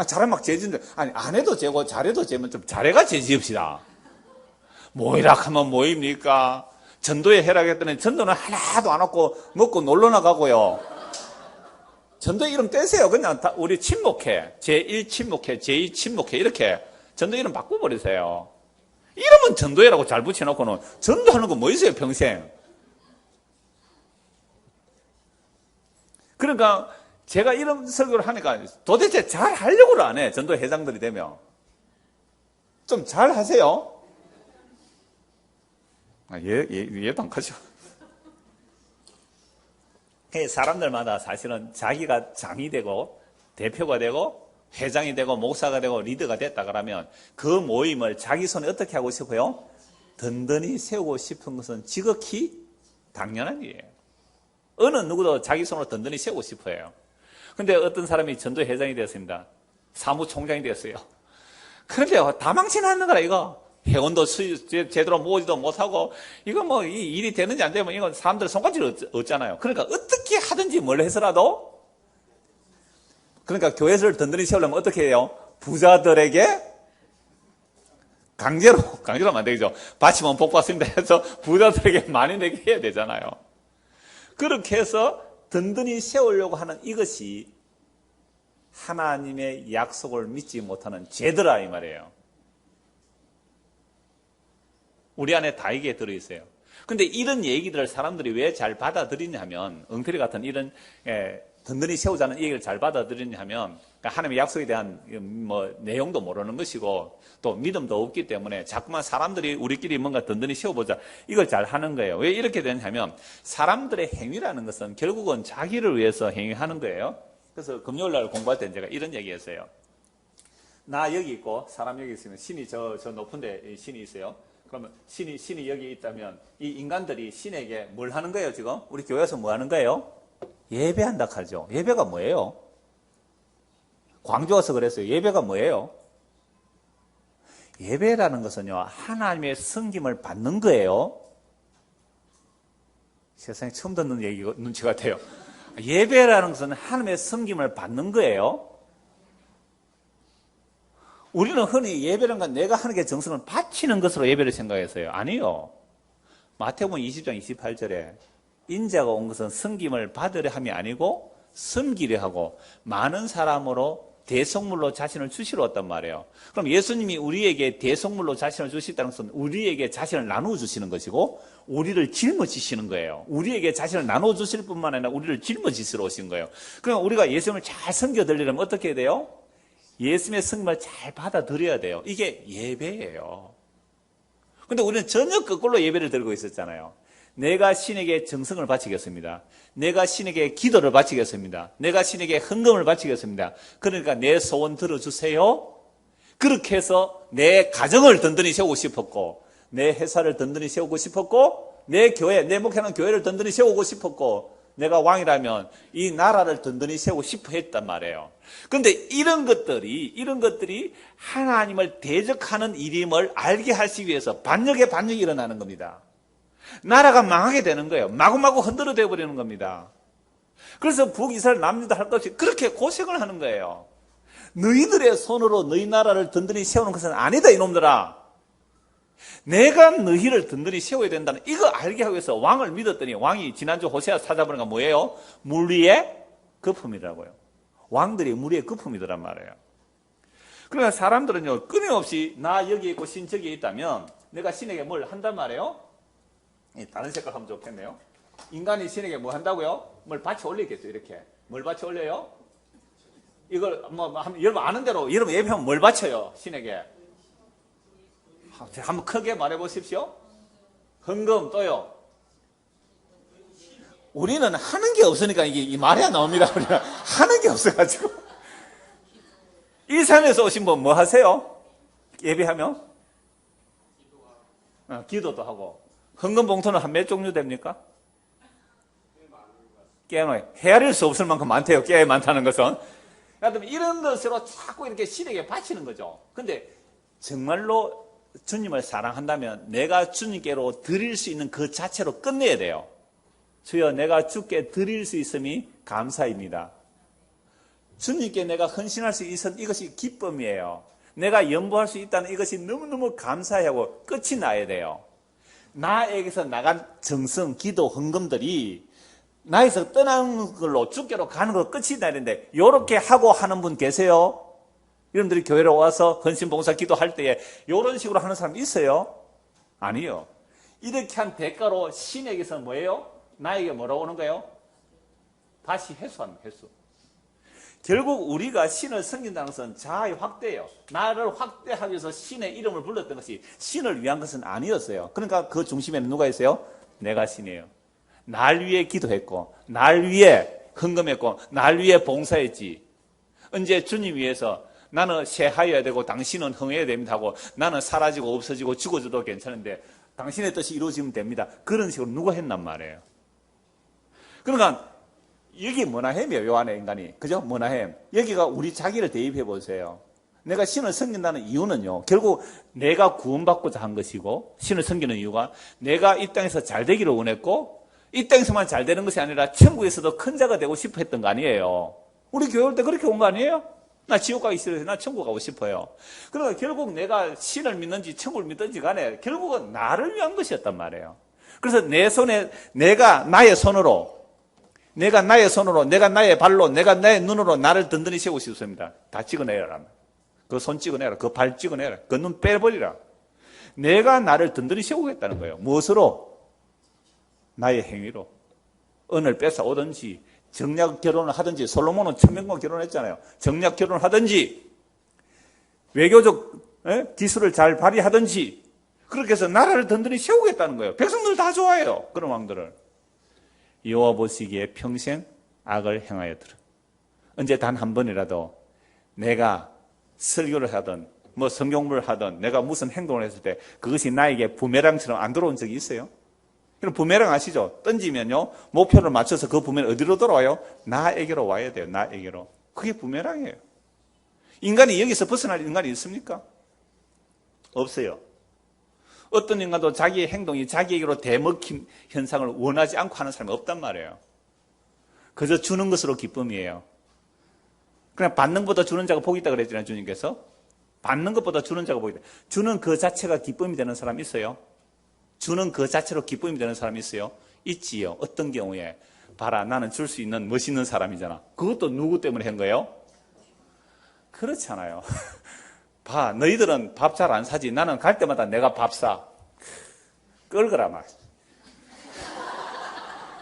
잘하면 막 죄 짓는 줄, 안 해도 죄고 잘해도 죄면 좀 잘해가 죄 지읍시다. 모이라 하면 모입니까? 전도에 해라겠더니 전도는 하나도 안 하고 먹고 놀러 나가고요. 전도 이름 떼세요. 그냥 우리 친목회, 제1 친목회, 제2 친목회 이렇게 전도 이름 바꿔버리세요. 이름은 전도회라고 잘 붙여놓고는 전도하는 거 뭐 있어요 평생. 그러니까 제가 이런 설교를 하니까 도대체 잘 하려고를 안 해. 전도 회장들이 되면. 좀 잘 하세요. 얘도 안 가죠. 사람들마다 사실은 자기가 장이 되고 대표가 되고 회장이 되고 목사가 되고 리더가 됐다 그러면 그 모임을 자기 손에 어떻게 하고 싶어요? 든든히 세우고 싶은 것은 지극히 당연한 일이에요. 어느 누구도 자기 손으로 든든히 세우고 싶어요. 근데 어떤 사람이 전도회장이 되었습니다. 사무총장이 되었어요. 그런데 다 망신하는 거라 이거. 회원도 제대로 모으지도 못하고 이거 뭐 이 일이 되는지 안 되면 이건 사람들 손가락을 얻잖아요. 그러니까 어떻게 하든지 뭘 해서라도 그러니까 교회를 든든히 세우려면 어떻게 해요? 부자들에게 강제로 하면 안 되죠. 바치면 복 받습니다 해서 부자들에게 많이 내게 해야 되잖아요. 그렇게 해서 든든히 세우려고 하는 이것이 하나님의 약속을 믿지 못하는 죄더라 이 말이에요. 우리 안에 다 이게 들어있어요. 근데 이런 얘기들을 사람들이 왜 잘 받아들이냐 하면 엉터리 같은 이런 든든히 세우자는 얘기를 잘 받아들이냐 하면 하나님의 약속에 대한 뭐 내용도 모르는 것이고 또 믿음도 없기 때문에 자꾸만 사람들이 우리끼리 뭔가 든든히 세워보자 이걸 잘 하는 거예요. 왜 이렇게 되냐면 사람들의 행위라는 것은 결국은 자기를 위해서 행위하는 거예요. 그래서 금요일 날 공부할 때 제가 이런 얘기했어요. 나 여기 있고 사람 여기 있으면 신이 저 높은 데 신이 있어요. 그러면 신이 여기 있다면 이 인간들이 신에게 뭘 하는 거예요 지금? 우리 교회에서 뭐 하는 거예요? 예배한다 하죠. 예배가 뭐예요? 광주 와서 그랬어요. 예배가 뭐예요? 예배라는 것은요 하나님의 섬김을 받는 거예요. 세상에 처음 듣는 얘기 눈치 같아요. 예배라는 것은 하나님의 섬김을 받는 거예요. 우리는 흔히 예배라는 건 내가 하나님께 정성을 바치는 것으로 예배를 생각했어요. 아니요. 마태복음 20장 28절에 인자가 온 것은 섬김을 받으려 함이 아니고 섬기려 하고 많은 사람으로 대속물로 자신을 주시러 왔단 말이에요. 그럼 예수님이 우리에게 대속물로 자신을 주시다는 것은 우리에게 자신을 나누어 주시는 것이고 우리를 짊어지시는 거예요. 우리에게 자신을 나누어 주실 뿐만 아니라 우리를 짊어지시러 오신 거예요. 그럼 우리가 예수님을 잘 섬겨드리려면 어떻게 해야 돼요? 예수님의 섬김을 잘 받아들여야 돼요. 이게 예배예요. 근데 우리는 전혀 거꾸로 예배를 드리고 있었잖아요. 내가 신에게 정성을 바치겠습니다. 내가 신에게 기도를 바치겠습니다. 내가 신에게 헌금을 바치겠습니다. 그러니까 내 소원 들어주세요. 그렇게 해서 내 가정을 든든히 세우고 싶었고 내 회사를 든든히 세우고 싶었고 내 교회, 내 목회하는 교회를 든든히 세우고 싶었고 내가 왕이라면 이 나라를 든든히 세우고 싶어 했단 말이에요. 그런데 이런 것들이 하나님을 대적하는 일임을 알게 하시기 위해서 반역에 반역이 일어나는 겁니다. 나라가 망하게 되는 거예요. 마구마구 흔들어 대 버리는 겁니다. 그래서 북이스라엘 남유다 할 것 없이 그렇게 고생을 하는 거예요. 너희들의 손으로 너희 나라를 든든히 세우는 것은 아니다 이놈들아. 내가 너희를 든든히 세워야 된다는 이거 알게 하기 위해서 왕을 믿었더니 왕이 지난주 호세아 찾아보니까 뭐예요? 물리의 거품이라고요. 왕들이 물리의 거품이더란 말이에요. 그러니까 사람들은요 끊임없이 나 여기 있고 신 저기 있다면 내가 신에게 뭘 한단 말이에요? 다른 색깔 하면 좋겠네요. 인간이 신에게 뭐 한다고요? 뭘 받쳐 올리겠죠 이렇게. 뭘 받쳐 올려요? 이걸 여러분 아는 대로 여러분 예배하면 뭘 바쳐요 신에게? 한번 크게 말해 보십시오. 헌금 또요. 우리는 하는 게 없으니까 이게 이 말이 안 나옵니다. 우리는 하는 게 없어가지고. 일산에서 오신 분 뭐 하세요? 예배하면? 기도도 하고. 헌금 봉투는 한 몇 종류 됩니까? 꽤 많아요. 헤아릴 수 없을 만큼 많대요. 꽤 많다는 것은. 그러니까 이런 것으로 자꾸 이렇게 신에게 바치는 거죠. 근데 정말로 주님을 사랑한다면 내가 주님께로 드릴 수 있는 그 자체로 끝내야 돼요. 주여 내가 주께 드릴 수 있음이 감사입니다. 주님께 내가 헌신할 수 있은 이것이 기쁨이에요. 내가 연보할 수 있다는 이것이 너무너무 감사하고 끝이 나야 돼요. 나에게서 나간 정성, 기도, 헌금들이 나에서 떠나는 걸로 주께로 가는 걸로 끝이 나야 되는데 이렇게 하고 하는 분 계세요? 여러분들이 교회로 와서 헌신봉사 기도할 때에 이런 식으로 하는 사람 있어요? 아니요. 이렇게 한 대가로 신에게서 뭐예요? 나에게 뭐라고 오는 거예요? 다시 회수합니다. 회수. 결국 우리가 신을 섬긴다는 것은 자아의 확대예요. 나를 확대하기 위해서 신의 이름을 불렀던 것이 신을 위한 것은 아니었어요. 그러니까 그 중심에는 누가 있어요? 내가 신이에요. 날 위해 기도했고, 날 위해 헌금했고, 날 위해 봉사했지. 언제 주님 위해서 나는 쇠하여야 되고 당신은 흥해야 됩니다 하고, 나는 사라지고 없어지고 죽어져도 괜찮은데 당신의 뜻이 이루어지면 됩니다. 그런 식으로 누가 했단 말이에요. 그러니까 여기 머나햄이에요. 요 안에 인간이. 그죠? 머나햄. 여기가 우리 자기를 대입해 보세요. 내가 신을 섬긴다는 이유는요. 결국 내가 구원받고자 한 것이고, 신을 섬기는 이유가 내가 이 땅에서 잘 되기를 원했고, 이 땅에서만 잘 되는 것이 아니라 천국에서도 큰 자가 되고 싶어 했던 거 아니에요. 우리 교회 올 때 그렇게 온 거 아니에요? 나 지옥 가기 싫어서 나 천국 가고 싶어요. 그러니까 결국 내가 신을 믿는지 천국을 믿든지 간에 결국은 나를 위한 것이었단 말이에요. 그래서 내 손에, 내가 나의 손으로, 내가 나의 발로, 내가 나의 눈으로 나를 든든히 세우고 싶습니다. 다 찍어내라. 그 손 찍어내라. 그 발 찍어내라. 그 눈 빼버리라. 내가 나를 든든히 세우겠다는 거예요. 무엇으로? 나의 행위로. 은을 뺏어 오든지, 정략 결혼을 하든지, 솔로몬은 천명과 결혼했잖아요. 정략 결혼을 하든지, 외교적 기술을 잘 발휘하든지, 그렇게 해서 나라를 든든히 세우겠다는 거예요. 백성들 다 좋아해요. 그런 왕들을. 여호와 보시기에 평생 악을 행하였더라. 언제 단 한 번이라도 내가 설교를 하든 뭐 성경을 하든 내가 무슨 행동을 했을 때 그것이 나에게 부메랑처럼 안 들어온 적이 있어요? 그럼 부메랑 아시죠? 던지면요 목표를 맞춰서 그 부메랑 어디로 돌아와요? 나에게로 와야 돼요. 나에게로. 그게 부메랑이에요. 인간이 여기서 벗어날 인간이 있습니까? 없어요. 어떤 인간도 자기의 행동이 자기에게로 대먹힌 현상을 원하지 않고 하는 사람이 없단 말이에요. 그저 주는 것으로 기쁨이에요. 그냥 받는 것보다 주는 자가 복이 있다 그랬잖아요, 주님께서. 받는 것보다 주는 자가 복이 있다. 주는 그 자체가 기쁨이 되는 사람 있어요? 주는 그 자체로 기쁨이 되는 사람이 있어요? 있지요. 어떤 경우에? 봐라, 나는 줄 수 있는 멋있는 사람이잖아. 그것도 누구 때문에 한 거예요? 그렇잖아요. 봐, 너희들은 밥 잘 안 사지. 나는 갈 때마다 내가 밥 사. 끌거라, 막.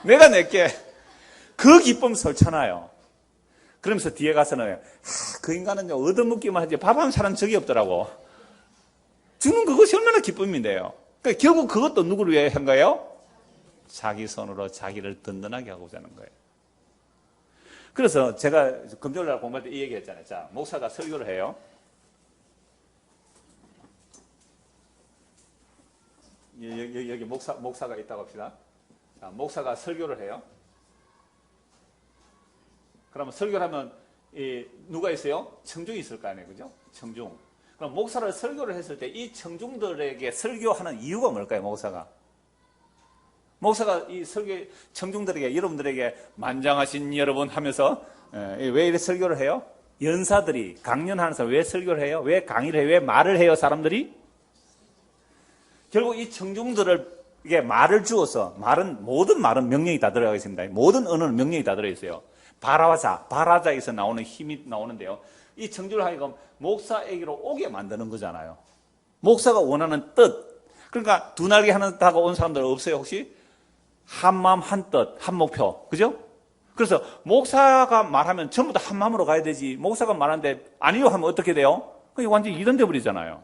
내가 낼게. 그 기쁨 설잖아요. 그러면서 뒤에 가서는, 그 인간은요, 얻어먹기만 하지, 밥 한 사람 적이 없더라고. 주는 그것이 얼마나 기쁨인데요. 그러니까 결국 그것도 누구를 위해 한 거예요? 자기 손으로 자기를 든든하게 하고자 하는 거예요. 그래서 제가 금요일날 공부할 때 이 얘기 했잖아요. 자, 목사가 설교를 해요. 여기 목사가 있다고 합시다. 자, 목사가 설교를 해요. 그러면 설교를 하면 누가 있어요? 청중이 있을 거 아니에요. 그죠? 청중. 그럼 목사를 설교를 했을 때 이 청중들에게 설교하는 이유가 뭘까요? 목사가 이 청중들에게, 여러분들에게 만장하신 여러분 하면서 왜 이렇게 설교를 해요? 연사들이 강연하는 사람 왜 설교를 해요? 왜 강의를 해요? 왜 말을 해요? 사람들이? 결국 이 청중들에게 말을 주어서, 모든 말은 명령이 다 들어가 있습니다. 모든 언어는 명령이 다 들어있어요. 바라자에서 나오는 힘이 나오는데요. 이 청중을 하여금 목사에게로 오게 만드는 거잖아요. 목사가 원하는 뜻. 그러니까 두 날개 하는 뜻 하고 온 사람들 없어요, 혹시? 한 마음, 한 뜻, 한 목표. 그죠? 그래서 목사가 말하면 전부 다 한 마음으로 가야 되지. 목사가 말하는데 아니요 하면 어떻게 돼요? 그게 완전히 이단돼 버리잖아요.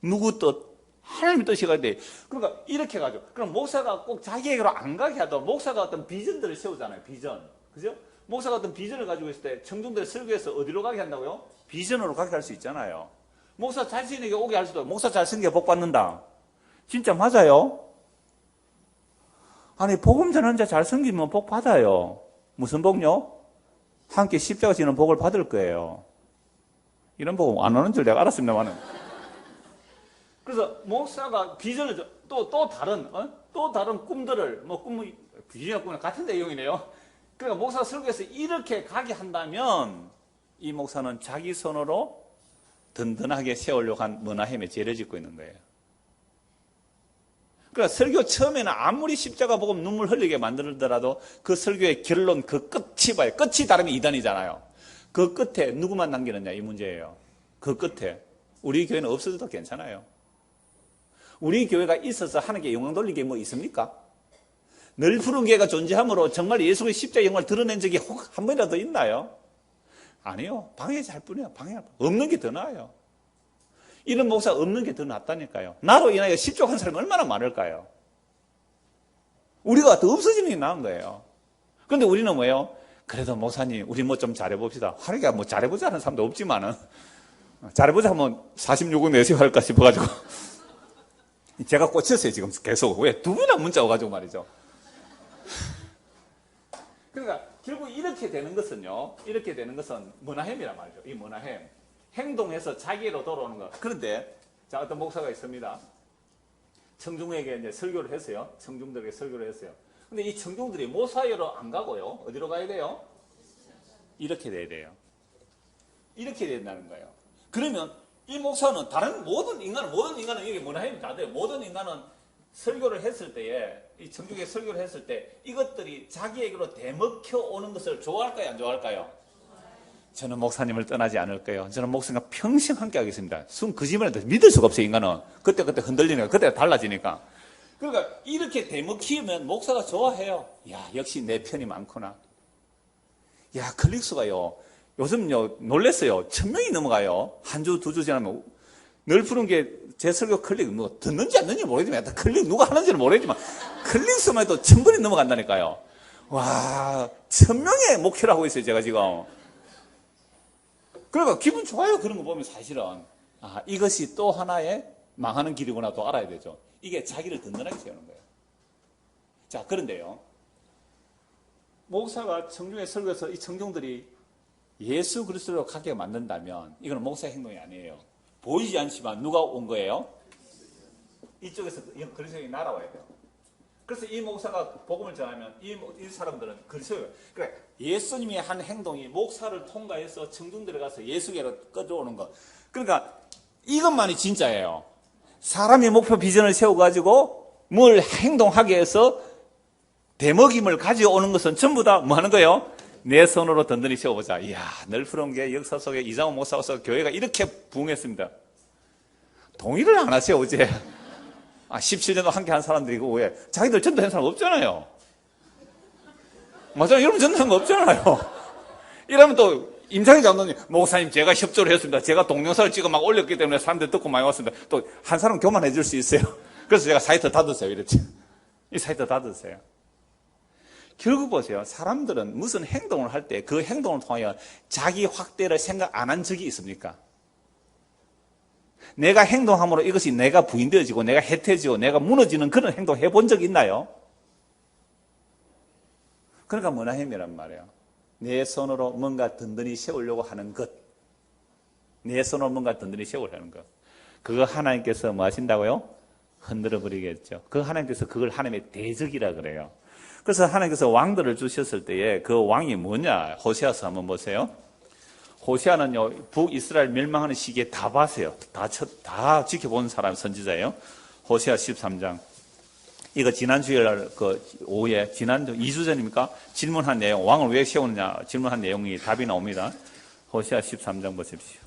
누구 뜻? 하나님의 뜻이 가야 돼. 그러니까 이렇게 가죠. 그럼 목사가 꼭 자기에게로 안 가게 하도록 목사가 어떤 비전들을 세우잖아요. 비전. 그죠? 목사가 어떤 비전을 가지고 있을 때 청중들의 설교에서 어디로 가게 한다고요? 비전으로 가게 할 수 있잖아요. 목사 자신에게 오게 할 수도, 목사 잘 섬겨 복 받는다. 진짜 맞아요? 아니, 복음 전하는 자 잘 섬기면 복 받아요. 무슨 복요? 함께 십자가 지는 복을 받을 거예요. 이런 복 안 오는 줄 내가 알았습니다만은. 그래서 목사가 비전을 또 다른 꿈들을 비전과 꿈은 같은 내용이네요. 그러니까 목사가 설교에서 이렇게 가게 한다면 이 목사는 자기 손으로 든든하게 세우려고 한 머나햄에 죄를 짓고 있는 거예요. 그러니까 설교 처음에는 아무리 십자가 보고 눈물 흘리게 만들더라도 그 설교의 결론, 그 끝이 봐요. 끝이 다르면 이단이잖아요. 그 끝에 누구만 남기느냐 이 문제예요. 그 끝에 우리 교회는 없어져도 괜찮아요. 우리 교회가 있어서 하나님께 영광 돌리게 뭐 있습니까? 늘 푸른 교회가 존재함으로 정말 예수의 십자가의 영광을 드러낸 적이 혹 한 번이라도 있나요? 아니요. 방해자 할 뿐이에요. 방해할 뿐. 없는 게 더 나아요. 이런 목사 없는 게 더 낫다니까요. 나로 인하여 십족한 사람이 얼마나 많을까요? 우리가 더 없어지는 게 나은 거예요. 그런데 우리는 뭐예요? 그래도 목사님, 우리 뭐 좀 잘해봅시다. 하루가 뭐 잘해보자 하는 사람도 없지만은, 잘해보자 하면 46억 내세요 할까 싶어가지고. 제가 꽂혔어요, 지금 계속. 왜? 두 분이나 문자 와가지고 말이죠. 그러니까, 결국 이렇게 되는 것은요, 이렇게 되는 것은 머나햄이란 말이죠. 이 머나햄. 행동해서 자기로 돌아오는 거. 그런데, 자, 어떤 목사가 있습니다. 청중에게 이제 설교를 했어요. 청중들에게 설교를 했어요. 근데 이 청중들이 모사회로 안 가고요. 어디로 가야 돼요? 이렇게 돼야 돼요. 이렇게 된다는 거예요. 그러면 이 목사는 다른 모든 인간은 이게 머나햄이 다 돼요. 모든 인간은 설교를 했을 때에, 이 청중에게 설교를 했을 때 이것들이 자기에게로 대먹혀 오는 것을 좋아할까요? 안 좋아할까요? 저는 목사님을 떠나지 않을 거예요. 저는 목사님과 평생 함께 하겠습니다. 순 거짓말해도 믿을 수가 없어요, 인간은. 그때 흔들리니까, 그때 달라지니까. 그러니까 이렇게 대먹히면 목사가 좋아해요. 야, 역시 내 편이 많구나. 야, 클릭수가요. 요즘요, 놀랬어요. 1000명이 넘어가요. 한 주, 2주 지나면. 늘 푸른 게 제 설교 클릭, 뭐, 듣는지 안 듣는지 모르겠지만, 클릭 누가 하는지는 모르겠지만, 클릭수만 해도 1000번이 넘어간다니까요. 와, 1000명의 목표를 하고 있어요, 제가 지금. 그러니까 기분 좋아요. 그런 거 보면 사실은. 아, 이것이 또 하나의 망하는 길이구나 또 알아야 되죠. 이게 자기를 든든하게 세우는 거예요. 자, 그런데요. 목사가 청중에 설교해서 이 청중들이 예수 그리스도로 가게 만든다면 이건 목사의 행동이 아니에요. 보이지 않지만 누가 온 거예요? 이쪽에서 그리스도인이 날아와야 돼요. 그래서 이 목사가 복음을 전하면 이 사람들은 그리스도예요. 그러니까 예수님의 한 행동이 목사를 통과해서 청중들에 가서 예수께로 끌어오는 것. 그러니까 이것만이 진짜예요. 사람이 목표 비전을 세워가지고 뭘 행동하게 해서 대먹임을 가져오는 것은 전부 다 뭐 하는 거예요? 내 손으로 든든히 세워보자. 이야, 늘 푸른 게 역사 속에 이장호 목사가 와서 교회가 이렇게 부흥했습니다. 동의를 안 하세요, 어제. 17년도 함께 한 사람들이고, 왜? 자기들 전도한 사람 없잖아요. 맞아요. 여러분 전도한 거 없잖아요. 이러면 또, 임상희 장로님, 목사님, 제가 협조를 했습니다. 제가 동영상을 찍어 막 올렸기 때문에 사람들 듣고 많이 왔습니다. 또, 한 사람 교만해 줄 수 있어요. 그래서 제가 사이트 닫으세요. 이랬지. 이 사이트 닫으세요. 결국 보세요. 사람들은 무슨 행동을 할 때 그 행동을 통하여 자기 확대를 생각 안 한 적이 있습니까? 내가 행동함으로 이것이 내가 부인되어지고 내가 해태지고 내가 무너지는 그런 행동 해본 적 있나요? 그러니까 머나햄이란 말이에요. 내 손으로 뭔가 든든히 세우려고 하는 것. 내 손으로 뭔가 든든히 세우려고 하는 것. 그거 하나님께서 뭐 하신다고요? 흔들어 버리겠죠. 그 하나님께서 그걸 하나님의 대적이라 그래요. 그래서 하나님께서 왕들을 주셨을 때에 그 왕이 뭐냐? 호세아서 한번 보세요. 호세아는요, 북이스라엘 멸망하는 시기에 다 봤어요. 다 지켜본 사람 선지자예요. 호세아 13장. 이거 지난주에 오후에, 지난주 2주 전입니까? 질문한 내용, 왕을 왜 세우느냐 질문한 내용이 답이 나옵니다. 호세아 13장 보십시오.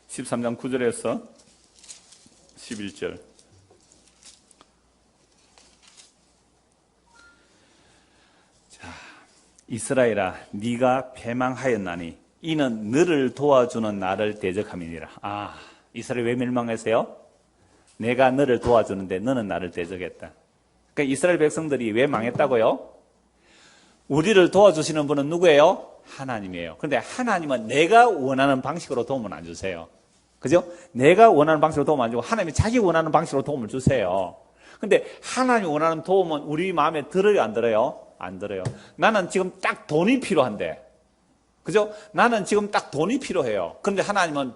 13장 9절에서 11절. 자, 이스라엘아, 네가 패망하였나니 이는 너를 도와주는 나를 대적함이니라. 아, 이스라엘 왜 멸망했어요? 내가 너를 도와주는데 너는 나를 대적했다. 그러니까 이스라엘 백성들이 왜 망했다고요? 우리를 도와주시는 분은 누구예요? 하나님이에요. 그런데 하나님은 내가 원하는 방식으로 도움을 안 주세요. 그죠? 내가 원하는 방식으로 도움 안 주고 하나님이 자기 원하는 방식으로 도움을 주세요. 근데 하나님이 원하는 도움은 우리 마음에 들어요, 안 들어요? 안 들어요. 나는 지금 딱 돈이 필요한데. 그죠? 나는 지금 딱 돈이 필요해요. 그런데 하나님은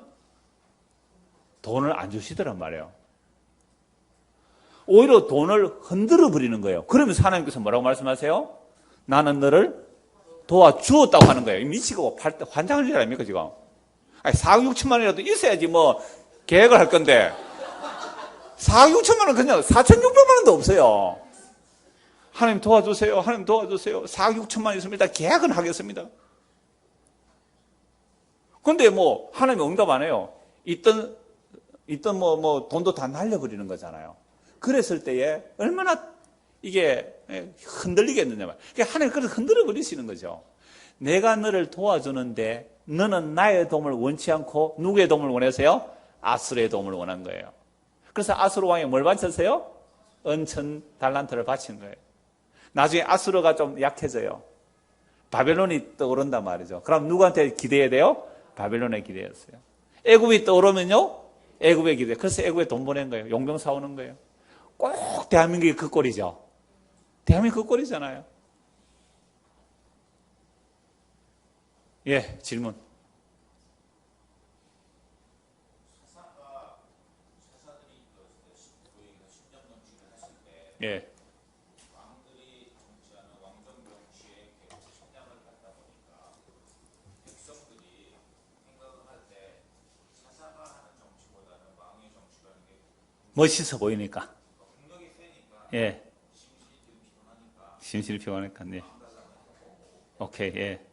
돈을 안 주시더란 말이에요. 오히려 돈을 흔들어 버리는 거예요. 그러면서 하나님께서 뭐라고 말씀하세요? 나는 너를 도와주었다고 하는 거예요. 미치고 환장할 일 아닙니까, 지금? 아니, 4억 6천만 원이라도 있어야지 뭐 계획을 할 건데 4억 6천만 원 그냥 4,600만 원도 없어요. 하나님 도와주세요. 하나님 도와주세요. 4억 6천만 원 있으면 일단 계약은 하겠습니다. 근데 뭐 하나님이 응답 안 해요. 있던 돈도 다 날려버리는 거잖아요. 그랬을 때에 얼마나 이게 흔들리겠느냐 말이에요. 그러니까 하나님 그래서 흔들어 버리시는 거죠. 내가 너를 도와주는데 너는 나의 도움을 원치 않고 누구의 도움을 원해서요? 아수르의 도움을 원한 거예요. 그래서 아수르 왕이 뭘 바쳤어요? 은천 달란트를 바친 거예요. 나중에 아수르가 좀 약해져요. 바벨론이 떠오른단 말이죠. 그럼 누구한테 기대해야 돼요? 바벨론에 기대했어요. 애굽이 떠오르면요? 애굽에 기대. 그래서 애굽에 돈 보낸 거예요. 용병 사오는 거예요. 꼭 대한민국이 그 꼴이죠. 대한민국 그 꼴이잖아요. 예, 질문. 예. 멋있어 보이니까. 예. 심실이 피곤하니까, 네. 오케이, 예.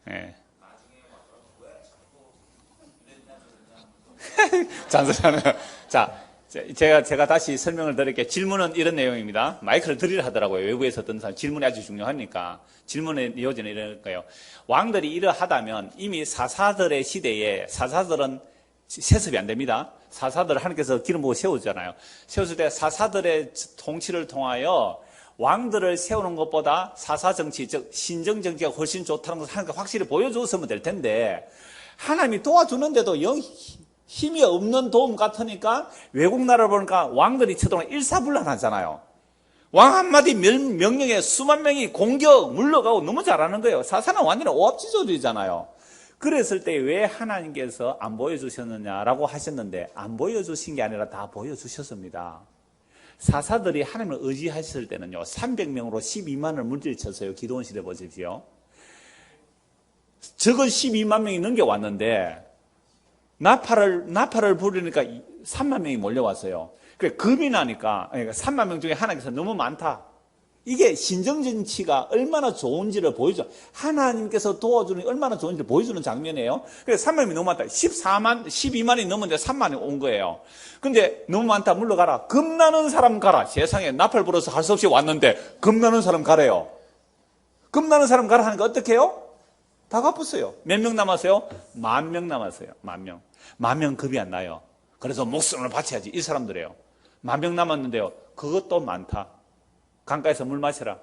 예. 잔소리하네요. 자, 제가 다시 설명을 드릴게요. 질문은 이런 내용입니다. 마이크를 드리려 하더라고요. 외부에서 듣는 사람. 질문이 아주 중요하니까. 질문의 요지는 이럴 거예요. 왕들이 이러하다면 이미 사사들의 시대에 사사들은 세습이 안 됩니다. 사사들을 하나님께서 기름 부어 세우잖아요. 세웠을 때 사사들의 통치를 통하여 왕들을 세우는 것보다 사사 정치, 즉 신정 정치가 훨씬 좋다는 것을 하나님께 확실히 보여줬으면 될 텐데 하나님이 도와주는데도 힘이 없는 도움 같으니까 외국 나라를 보니까 왕들이 쳐들어오면 일사불란하잖아요. 왕 한마디 명령에 수만 명이 공격, 물러가고 너무 잘하는 거예요. 사사는 완전히 오합지졸이잖아요. 그랬을 때 왜 하나님께서 안 보여주셨느냐라고 하셨는데 안 보여주신 게 아니라 다 보여주셨습니다. 사사들이 하나님을 의지하셨을 때는요. 300명으로 12만을 물질쳤어요. 기도원 시대 보십시오. 적은 12만 명이 넘겨왔는데 나팔을 부르니까 3만 명이 몰려왔어요. 그래 금이 나니까 그러니까 3만 명 중에 하나님께서 너무 많다. 이게 신정정치가 얼마나 좋은지를 보여줘. 하나님께서 도와주는 얼마나 좋은지를 보여주는 장면이에요. 그래서 3만 명이 너무 많다. 12만이 넘었는데 3만이 온 거예요. 근데 너무 많다. 물러가라. 겁나는 사람 가라. 세상에 나팔 불어서 할 수 없이 왔는데 겁나는 사람 가래요. 겁나는 사람 가라 하니까 어떻게 해요? 다 갚았어요. 몇 명 남았어요? 10,000명 남았어요. 10,000명. 10,000명 급이 안 나요. 그래서 목숨을 바쳐야지. 이 사람들이에요. 10,000명 남았는데요. 그것도 많다. 강가에서 물 마셔라.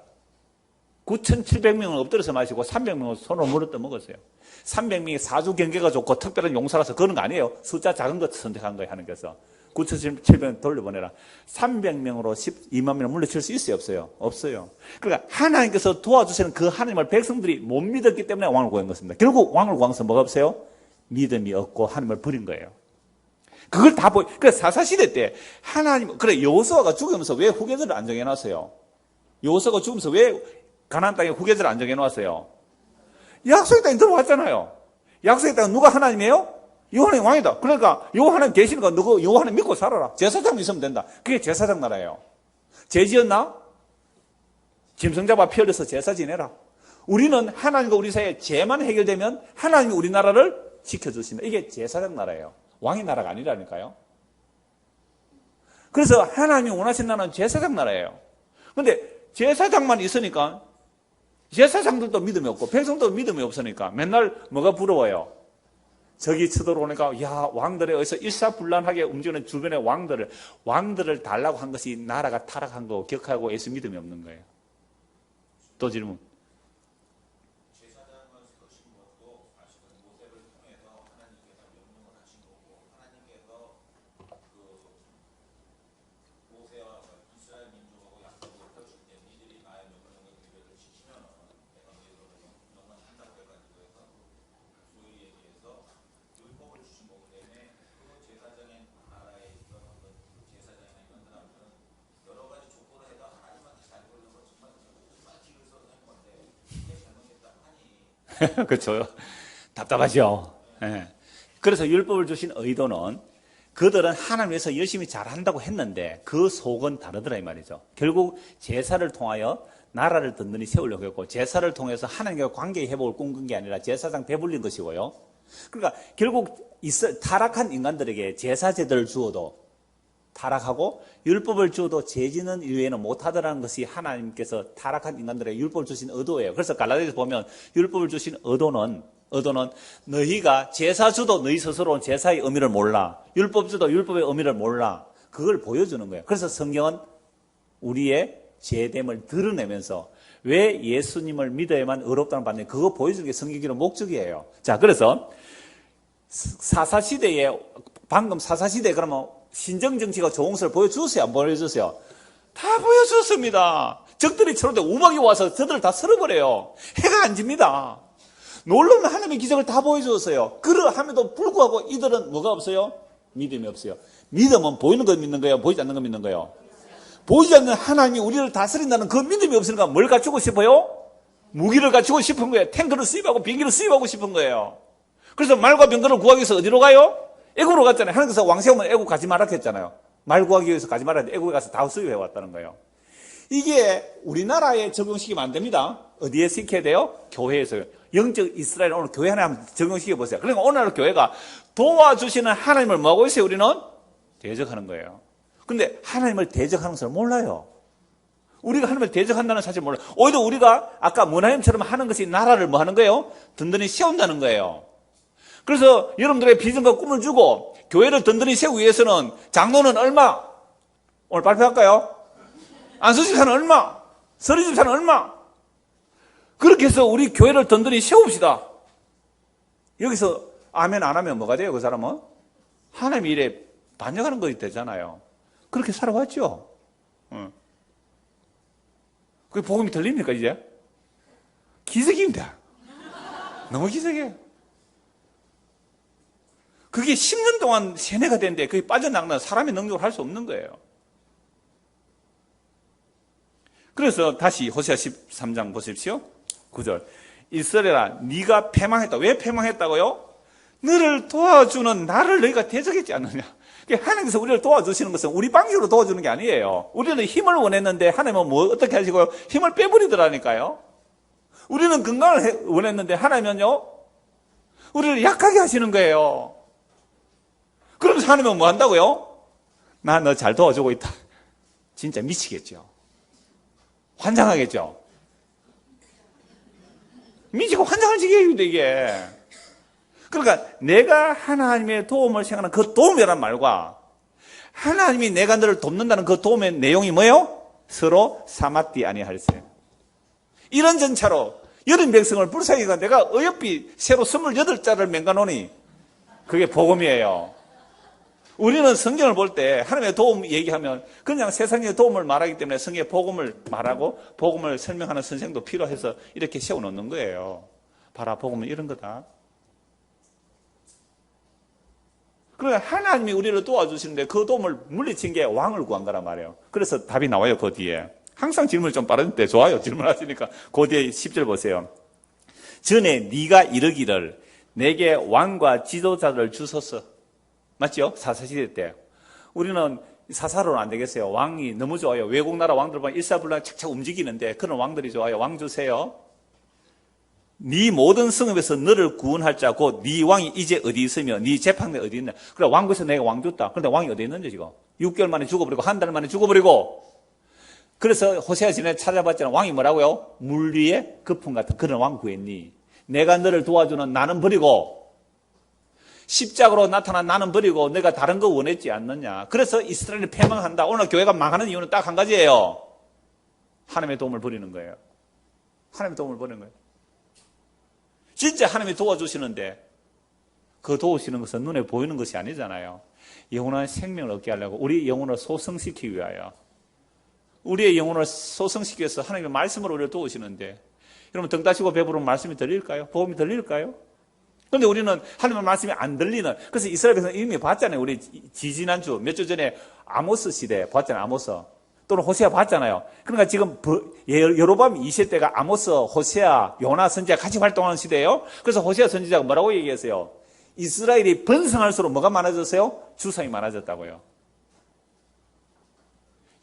9,700명은 엎드려서 마시고 300명은 손으로 물을 떠먹었어요. 300명이 사주 경계가 좋고 특별한 용사라서 그런 거 아니에요. 숫자 작은 것 선택한 거예요. 하나님께서. 9,700명 돌려보내라. 300명으로 12만 명을 물리칠 수 있어요? 없어요? 없어요. 그러니까 하나님께서 도와주시는 그 하나님을 백성들이 못 믿었기 때문에 왕을 구한 것입니다. 결국 왕을 구해서 뭐가 없어요? 믿음이 없고 하나님을 버린 거예요. 그걸 다 그래 사사시대 때 하나님, 그래 여호수아가 죽으면서 왜 후계자를 안 정해놨어요? 여호수아가 죽으면서 왜 가나안 땅에 후계자를 안 정해놨어요? 약속의 땅에 들어왔잖아요. 약속의 땅은 누가 하나님이에요? 여호와는 왕이다. 그러니까 여호와 하나님 계시니까 너가 여호와 하나님 믿고 살아라. 제사장 있으면 된다. 그게 제사장 나라예요. 죄 지었나? 짐승 잡아 피 흘려서 제사 지내라. 우리는 하나님과 우리 사이에 죄만 해결되면 하나님이 우리나라를 지켜주신다. 이게 제사장 나라예요. 왕의 나라가 아니라니까요. 그래서 하나님이 원하신 나라는 제사장 나라예요. 그런데 제사장만 있으니까 제사장들도 믿음이 없고 백성도 믿음이 없으니까 맨날 뭐가 부러워요? 적이 쳐들어오니까 야 왕들에 의해서 일사불란하게 움직이는 주변의 왕들을 달라고 한 것이 나라가 타락한 거 격하고 예수 믿음이 없는 거예요. 또 질문. 그렇죠. 답답하죠. 예. 그래서 율법을 주신 의도는 그들은 하나님 위해서 열심히 잘한다고 했는데 그 속은 다르더라 이 말이죠. 결국 제사를 통하여 나라를 든든히 세우려고 했고 제사를 통해서 하나님과 관계 회복을 꿈꾼 게 아니라 제사장 배불린 것이고요. 그러니까 결국 타락한 인간들에게 제사 제도를 주어도 타락하고 율법을 주어도 죄지는 이외에는 못하더라는 것이 하나님께서 타락한 인간들에게 율법을 주신 의도예요. 그래서 갈라디아서 보면 율법을 주신 의도는 너희가 제사 주도 너희 스스로는 제사의 의미를 몰라. 율법 주도 율법의 의미를 몰라. 그걸 보여주는 거예요. 그래서 성경은 우리의 죄됨을 드러내면서 왜 예수님을 믿어야만 의롭다는 받는 그거 보여주는 게 성경의 목적이에요. 자, 그래서 사사시대에 방금 사사시대에 그러면 신정정치가 좋은 것을 보여주세요? 안 보여주세요? 다 보여줬습니다. 적들이 쳐는데 우박이 와서 저들을 다 쓸어버려요. 해가 안 집니다. 놀라운 하나님의 기적을 다 보여주었어요. 그러함에도 불구하고 이들은 뭐가 없어요? 믿음이 없어요. 믿음은 보이는 거 믿는 거예요? 보이지 않는 거 믿는 거예요? 보이지 않는 하나님이 우리를 다스린다는 그 믿음이 없으니까 뭘 갖추고 싶어요? 무기를 갖추고 싶은 거예요. 탱크를 수입하고 비행기를 수입하고 싶은 거예요. 그래서 말과 병거를 구하기 위해서 어디로 가요? 애국으로 갔잖아요. 하나님께서 왕세우면 애국 가지 말라 했잖아요. 말 구하기 위해서 가지 말라 했는데 애국에 가서 다 수입해 왔다는 거예요. 이게 우리나라에 적용시키면 안 됩니다. 어디에 시켜야 돼요? 교회에서요. 영적 이스라엘 오늘 교회 하나 한번 적용시켜 보세요. 그러니까 오늘 교회가 도와주시는 하나님을 뭐하고 있어요? 우리는 대적하는 거예요. 근데 하나님을 대적하는 것을 몰라요. 우리가 하나님을 대적한다는 사실을 몰라요. 오히려 우리가 아까 문하임처럼 하는 것이 나라를 뭐 하는 거예요? 든든히 세운다는 거예요. 그래서 여러분들의 비전과 꿈을 주고 교회를 든든히 세우기 위해서는 장로는 얼마? 오늘 발표할까요? 안수집사는 얼마? 서리집사는 얼마? 그렇게 해서 우리 교회를 든든히 세웁시다. 여기서 아멘 안 하면 뭐가 돼요? 그 사람은? 하나님 일에 반역하는 것이 되잖아요. 그렇게 살아왔죠. 그게 복음이 들립니까 이제? 기적입니다. 너무 기적이에요. 그게 10년 동안 세뇌가 됐는데 그게 빠져나가는 사람의 능력으로 할 수 없는 거예요. 그래서 다시 호세아 13장 보십시오. 9절. 이스라엘아 네가 패망했다. 왜 패망했다고요? 너를 도와주는 나를 너희가 대적했지 않느냐. 하나님께서 우리를 도와주시는 것은 우리 방식으로 도와주는 게 아니에요. 우리는 힘을 원했는데 하나님은 뭐 어떻게 하시고요? 힘을 빼버리더라니까요. 우리는 건강을 원했는데 하나님은요 우리를 약하게 하시는 거예요. 그러면서 하나님은 뭐 한다고요? 나 너 잘 도와주고 있다. 진짜 미치겠죠. 환장하겠죠. 미치고 환장할 지경입니다 이게. 그러니까 내가 하나님의 도움을 생각하는 그 도움이란 말과 하나님이 내가 너를 돕는다는 그 도움의 내용이 뭐예요? 서로 사마띠 아니할세. 이런 전차로 여름 백성을 불쌍히가 내가 어여삐 새로 28자를 맹가노니 그게 복음이에요. 우리는 성경을 볼 때 하나님의 도움 얘기하면 그냥 세상의 도움을 말하기 때문에 성경의 복음을 말하고 복음을 설명하는 선생도 필요해서 이렇게 세워놓는 거예요. 봐라, 복음은 이런 거다. 그러니까 하나님이 우리를 도와주시는데 그 도움을 물리친 게 왕을 구한 거란 말이에요. 그래서 답이 나와요, 그 뒤에. 항상 질문을 좀 빠른데 좋아요, 질문하시니까. 그 뒤에 10절 보세요. 전에 네가 이르기를 내게 왕과 지도자를 주소서. 맞죠? 사사시대 때. 우리는 사사로는 안 되겠어요. 왕이 너무 좋아요. 외국 나라 왕들 보면 일사불란 착착 움직이는데 그런 왕들이 좋아요. 왕 주세요. 네 모든 성읍에서 너를 구원할 자 곧 네 왕이 이제 어디 있으며 네 재판대 어디 있냐. 그래 왕국에서 내가 왕 줬다. 그런데 왕이 어디 있는지 지금 6개월 만에 죽어버리고 한 달 만에 죽어버리고. 그래서 호세아 전에 찾아봤잖아. 왕이 뭐라고요? 물 위에 거품 같은 그런 왕 구했니? 내가 너를 도와주는 나는 버리고 십자가로 나타난 나는 버리고 내가 다른 거 원했지 않느냐. 그래서 이스라엘이 패망한다. 오늘 교회가 망하는 이유는 딱 한 가지예요. 하나님의 도움을 버리는 거예요. 하나님의 도움을 버리는 거예요. 진짜 하나님이 도와주시는데 그 도우시는 것은 눈에 보이는 것이 아니잖아요. 영원한 생명을 얻게 하려고 우리 영혼을 소성시키기 위하여 우리의 영혼을 소성시키기 위해서 하나님의 말씀으로 우리를 도우시는데 여러분 등 따시고 배부르면 말씀이 들릴까요? 복음이 들릴까요? 그런데 우리는 하나님의 말씀이 안 들리는. 그래서 이스라엘에서 이미 봤잖아요. 우리 지지난주 몇 주 전에 아모스 시대 봤잖아요. 아모스 또는 호세아 봤잖아요. 그러니까 지금 여로보암 2세 때가 아모스, 호세아, 요나 선지자가 같이 활동하는 시대예요. 그래서 호세아 선지자가 뭐라고 얘기했어요? 이스라엘이 번성할수록 뭐가 많아졌어요? 주상이 많아졌다고요.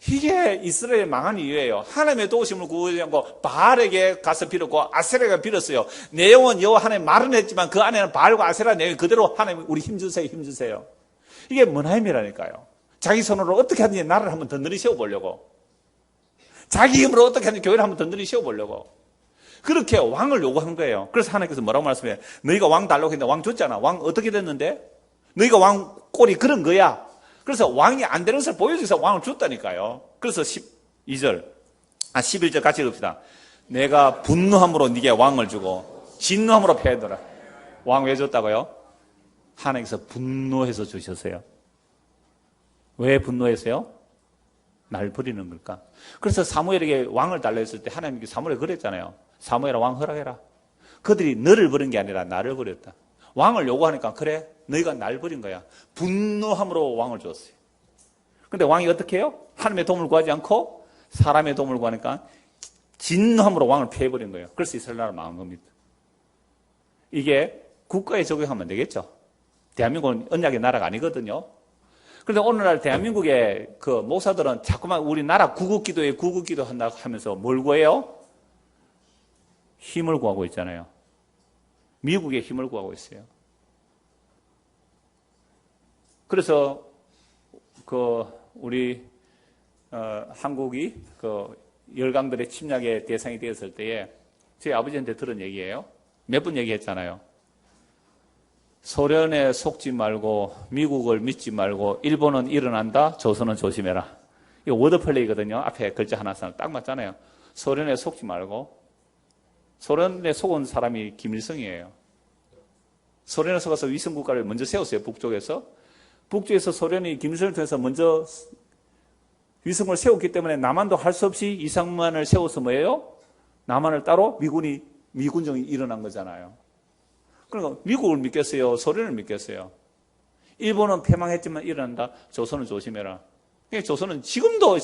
이게 이스라엘 망한 이유예요. 하나님의 도우심을 구하지 않고 바알에게 가서 빌었고 아세라가 빌었어요. 내용은 여호와 하나님 말은 했지만 그 안에는 바알과 아세라 내용이 그대로 하나님 우리 힘주세요, 힘주세요. 이게 머나임이라니까요. 자기 손으로 어떻게 하든지 나라를 한번 더 늘리 세워보려고. 자기 힘으로 어떻게 하든지 교회를 한번 더 늘리 세워보려고. 그렇게 왕을 요구한 거예요. 그래서 하나님께서 뭐라고 말씀해요? 너희가 왕 달라고 했는데 왕 줬잖아. 왕 어떻게 됐는데? 너희가 왕 꼴이 그런 거야. 그래서 왕이 안 되는 것을 보여줘서 왕을 줬다니까요. 그래서 11절 같이 읽읍시다. 내가 분노함으로 네게 왕을 주고 진노함으로 패하더라. 왕 왜 줬다고요? 하나님께서 분노해서 주셨어요. 왜 분노했어요? 날 버리는 걸까? 그래서 사무엘에게 왕을 달라 했을 때 하나님께 사무엘에 그랬잖아요. 사무엘아 왕 허락해라. 그들이 너를 버린 게 아니라 나를 버렸다. 왕을 요구하니까 그래 너희가 날 버린 거야. 분노함으로 왕을 줬어요. 근데 왕이 어떻게 해요? 하나님의 도움을 구하지 않고 사람의 도움을 구하니까 진노함으로 왕을 패해버린 거예요. 그래서 이스라엘 나라가 망한 겁니다. 이게 국가에 적용하면 안 되겠죠. 대한민국은 언약의 나라가 아니거든요. 그런데 오늘날 대한민국의 그 목사들은 자꾸만 우리나라 구국기도에 구국기도 한다고 하면서 뭘 구해요? 힘을 구하고 있잖아요. 미국의 힘을 구하고 있어요. 그래서 우리 한국이 열강들의 침략의 대상이 되었을 때에 저희 아버지한테 들은 얘기예요. 몇 번 얘기했잖아요. 소련에 속지 말고 미국을 믿지 말고 일본은 일어난다, 조선은 조심해라. 이거 워드플레이거든요. 앞에 글자 하나 딱 맞잖아요. 소련에 속지 말고. 소련에 속은 사람이 김일성이에요. 소련에 속아서 위성국가를 먼저 세웠어요. 북쪽에서. 북쪽에서 소련이 김일성을 통해서 먼저 위성을 세웠기 때문에 남한도 할 수 없이 이상만을 세워서 뭐예요? 남한을 따로 미군정이 일어난 거잖아요. 그러니까 미국을 믿겠어요? 소련을 믿겠어요? 일본은 패망했지만 일어난다. 조선은 조심해라. 그러니까 조선은 지금도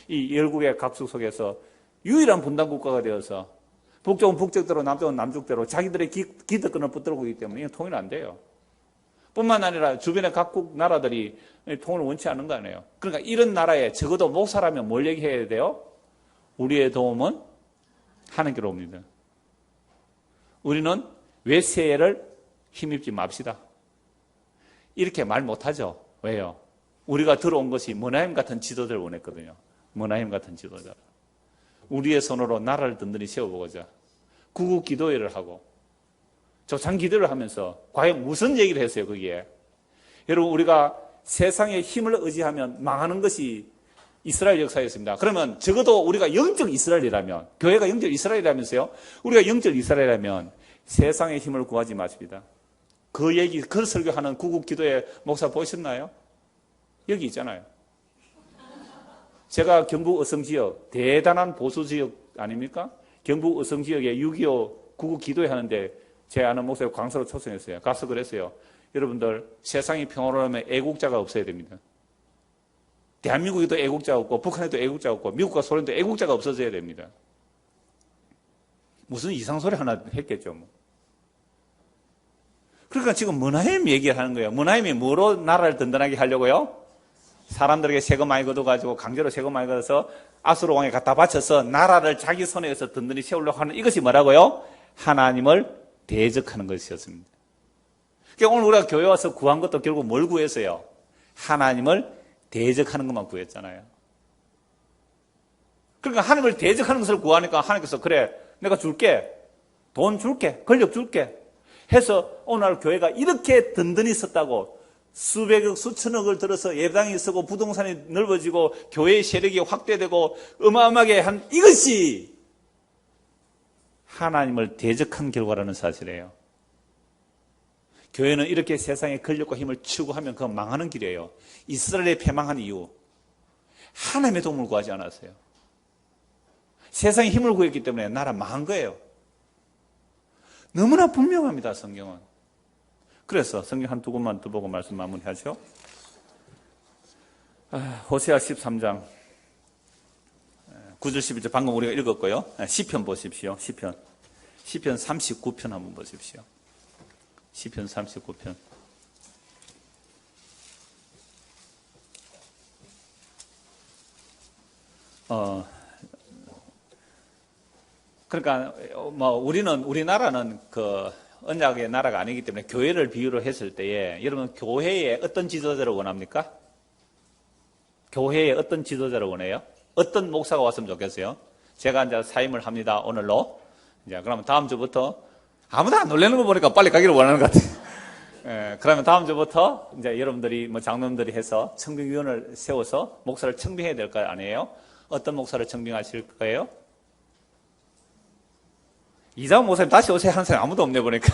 이 열국의 각수 속에서 유일한 분단 국가가 되어서 북쪽은 북쪽대로 남쪽은 남쪽대로 자기들의 기득권을 붙들고 있기 때문에 통일은 안 돼요. 뿐만 아니라 주변의 각국 나라들이 통일을 원치 않는 거 아니에요. 그러니까 이런 나라에 적어도 목사라면 뭘 얘기해야 돼요? 우리의 도움은 하나님께로 옵니다. 우리는 외세를 힘입지 맙시다. 이렇게 말 못하죠. 왜요? 우리가 들어온 것이 머나임 같은 지도자를 원했거든요. 머나임 같은 지도자. 우리의 손으로 나라를 든든히 세워보고자 구국 기도회를 하고 조창 기도를 하면서 과연 무슨 얘기를 했어요, 거기에? 여러분, 우리가 세상의 힘을 의지하면 망하는 것이 이스라엘 역사였습니다. 그러면 적어도 우리가 영적 이스라엘이라면, 교회가 영적 이스라엘이라면서요? 우리가 영적 이스라엘이라면 세상의 힘을 구하지 마십니다. 그 얘기, 그 설교하는 구국 기도회 목사 보셨나요? 여기 있잖아요. 제가 경북 어성 지역, 대단한 보수 지역 아닙니까? 경북 어성 지역에 6.25 구국 기도회 하는데 제 아는 목사가 강사로 초청했어요. 가서 그랬어요. 여러분들, 세상이 평화로우면 애국자가 없어야 됩니다. 대한민국에도 애국자가 없고, 북한에도 애국자가 없고, 미국과 소련도 애국자가 없어져야 됩니다. 무슨 이상소리 하나 했겠죠, 뭐. 그러니까 지금 머나임 얘기하는 거예요. 머나임이 뭐로 나라를 든든하게 하려고요? 사람들에게 세금 많이 걷어가지고 강제로 세금 많이 걷어서 아수르 왕에 갖다 바쳐서 나라를 자기 손에서 든든히 세우려고 하는 이것이 뭐라고요? 하나님을 대적하는 것이었습니다. 그러니까 오늘 우리가 교회 와서 구한 것도 결국 뭘 구했어요? 하나님을 대적하는 것만 구했잖아요. 그러니까 하나님을 대적하는 것을 구하니까 하나님께서 그래, 내가 줄게. 돈 줄게. 권력 줄게. 해서 오늘 교회가 이렇게 든든히 섰다고 수백억, 수천억을 들어서 예배당이 쓰고 부동산이 넓어지고 교회의 세력이 확대되고 어마어마하게 한 이것이 하나님을 대적한 결과라는 사실이에요. 교회는 이렇게 세상의 권력과 힘을 추구하면 그건 망하는 길이에요. 이스라엘이 패망한 이유, 하나님의 도움을 구하지 않았어요. 세상의 힘을 구했기 때문에 나라 망한 거예요. 너무나 분명합니다, 성경은. 그래서 성경 한두 군만 더 보고 말씀 마무리하죠. 호세아 13장 9절 11절 방금 우리가 읽었고요. 시편 보십시오. 시편 39편 한번 보십시오. 시편 39편. 그러니까 뭐 우리나라는 그 언약의 나라가 아니기 때문에 교회를 비유로 했을 때에 여러분 교회에 어떤 지도자를 원합니까? 교회에 어떤 지도자를 원해요? 어떤 목사가 왔으면 좋겠어요? 제가 이제 사임을 합니다. 오늘로. 이제 그러면 다음 주부터 아무도 안 놀라는 거 보니까 빨리 가기를 원하는 것 같아요. 예, 그러면 다음 주부터 이제 여러분들이 뭐 장로님들이 해서 청빙위원을 세워서 목사를 청빙해야 될 거 아니에요? 어떤 목사를 청빙하실 거예요? 이장훈 목사님 다시 오세요 하는 사람이 아무도 없네 보니까.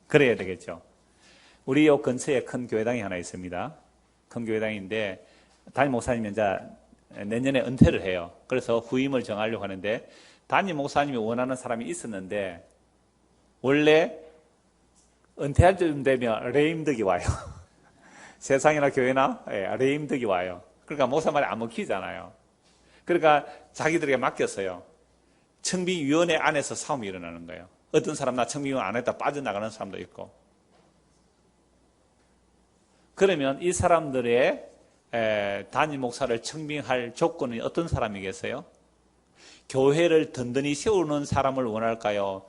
그래야 되겠죠. 우리 요 근처에 큰 교회당이 하나 있습니다. 큰 교회당인데 담임 목사님이 이제 내년에 은퇴를 해요. 그래서 후임을 정하려고 하는데 담임 목사님이 원하는 사람이 있었는데 원래 은퇴할 쯤 되면 레임덕이 와요. 세상이나 교회나 레임덕이 와요. 그러니까 목사 말이 안 먹히잖아요. 그러니까 자기들에게 맡겼어요. 청빙위원회 안에서 싸움이 일어나는 거예요. 어떤 사람 나 청빙위원 안 했다 빠져나가는 사람도 있고. 그러면 이 사람들의 담임 목사를 청빙할 조건은 어떤 사람이겠어요? 교회를 든든히 세우는 사람을 원할까요?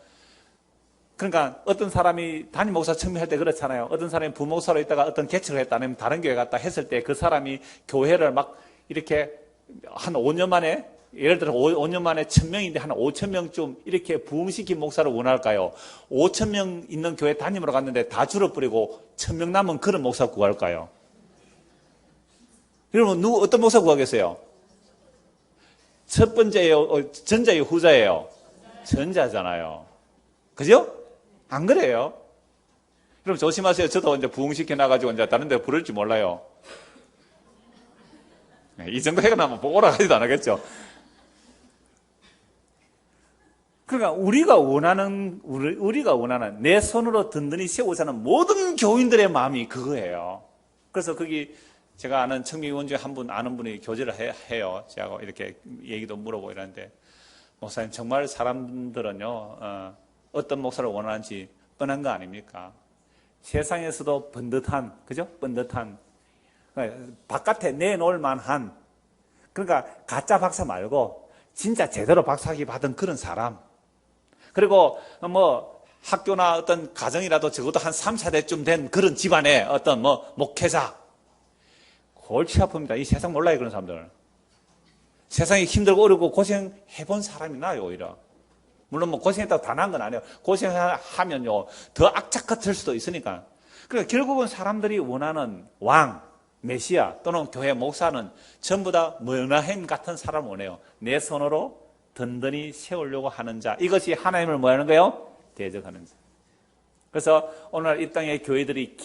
그러니까 어떤 사람이 담임 목사 청빙할 때 그렇잖아요. 어떤 사람이 부목사로 있다가 어떤 개척을 했다 아니면 다른 교회 갔다 했을 때 그 사람이 교회를 막 이렇게 한 5년 만에 예를 들어 5년 만에 1000명인데 한 5000명쯤 이렇게 부흥시킨 목사를 원할까요? 5000명 있는 교회 담임으로 갔는데 다 줄어버리고 1000명 남은 그런 목사 구할까요? 여러분 어떤 목사 구하겠어요? 첫 번째예요? 전자예요? 후자예요? 전자잖아요. 그죠? 안 그래요? 여러분 조심하세요. 저도 이제 부흥시켜놔가지고 이제 다른 데 부를지 몰라요. 이 정도 해가 나면 오라 가지도 안 하겠죠. 그러니까 우리가 원하는 내 손으로 든든히 세우자는 모든 교인들의 마음이 그거예요. 그래서 거기 제가 아는 청빙위원 중에 한 분 아는 분이 교제를 해요. 제가 이렇게 얘기도 물어보고 이러는데 목사님 정말 사람들은요 어떤 목사를 원하는지 뻔한 거 아닙니까? 세상에서도 번듯한 그죠? 번듯한 바깥에 내놓을 만한 그러니까 가짜 박사 말고 진짜 제대로 박사학위 받은 그런 사람 그리고 뭐 학교나 어떤 가정이라도 적어도 한 3, 4대쯤 된 그런 집안의 어떤 뭐 목회자 골치 아픕니다. 이 세상 몰라요 그런 사람들. 세상이 힘들고 어렵고 고생해본 사람이 나요 오히려. 물론 뭐 고생했다고 다 난 건 아니에요. 고생하면요 더 악착 같을 수도 있으니까. 그러니까 결국은 사람들이 원하는 왕, 메시아 또는 교회 목사는 전부 다 머나햄 같은 사람을 원해요. 내 손으로 든든히 세우려고 하는 자. 이것이 하나님을 뭐 하는 거예요? 대적하는 자. 그래서 오늘 이 땅의 교회들이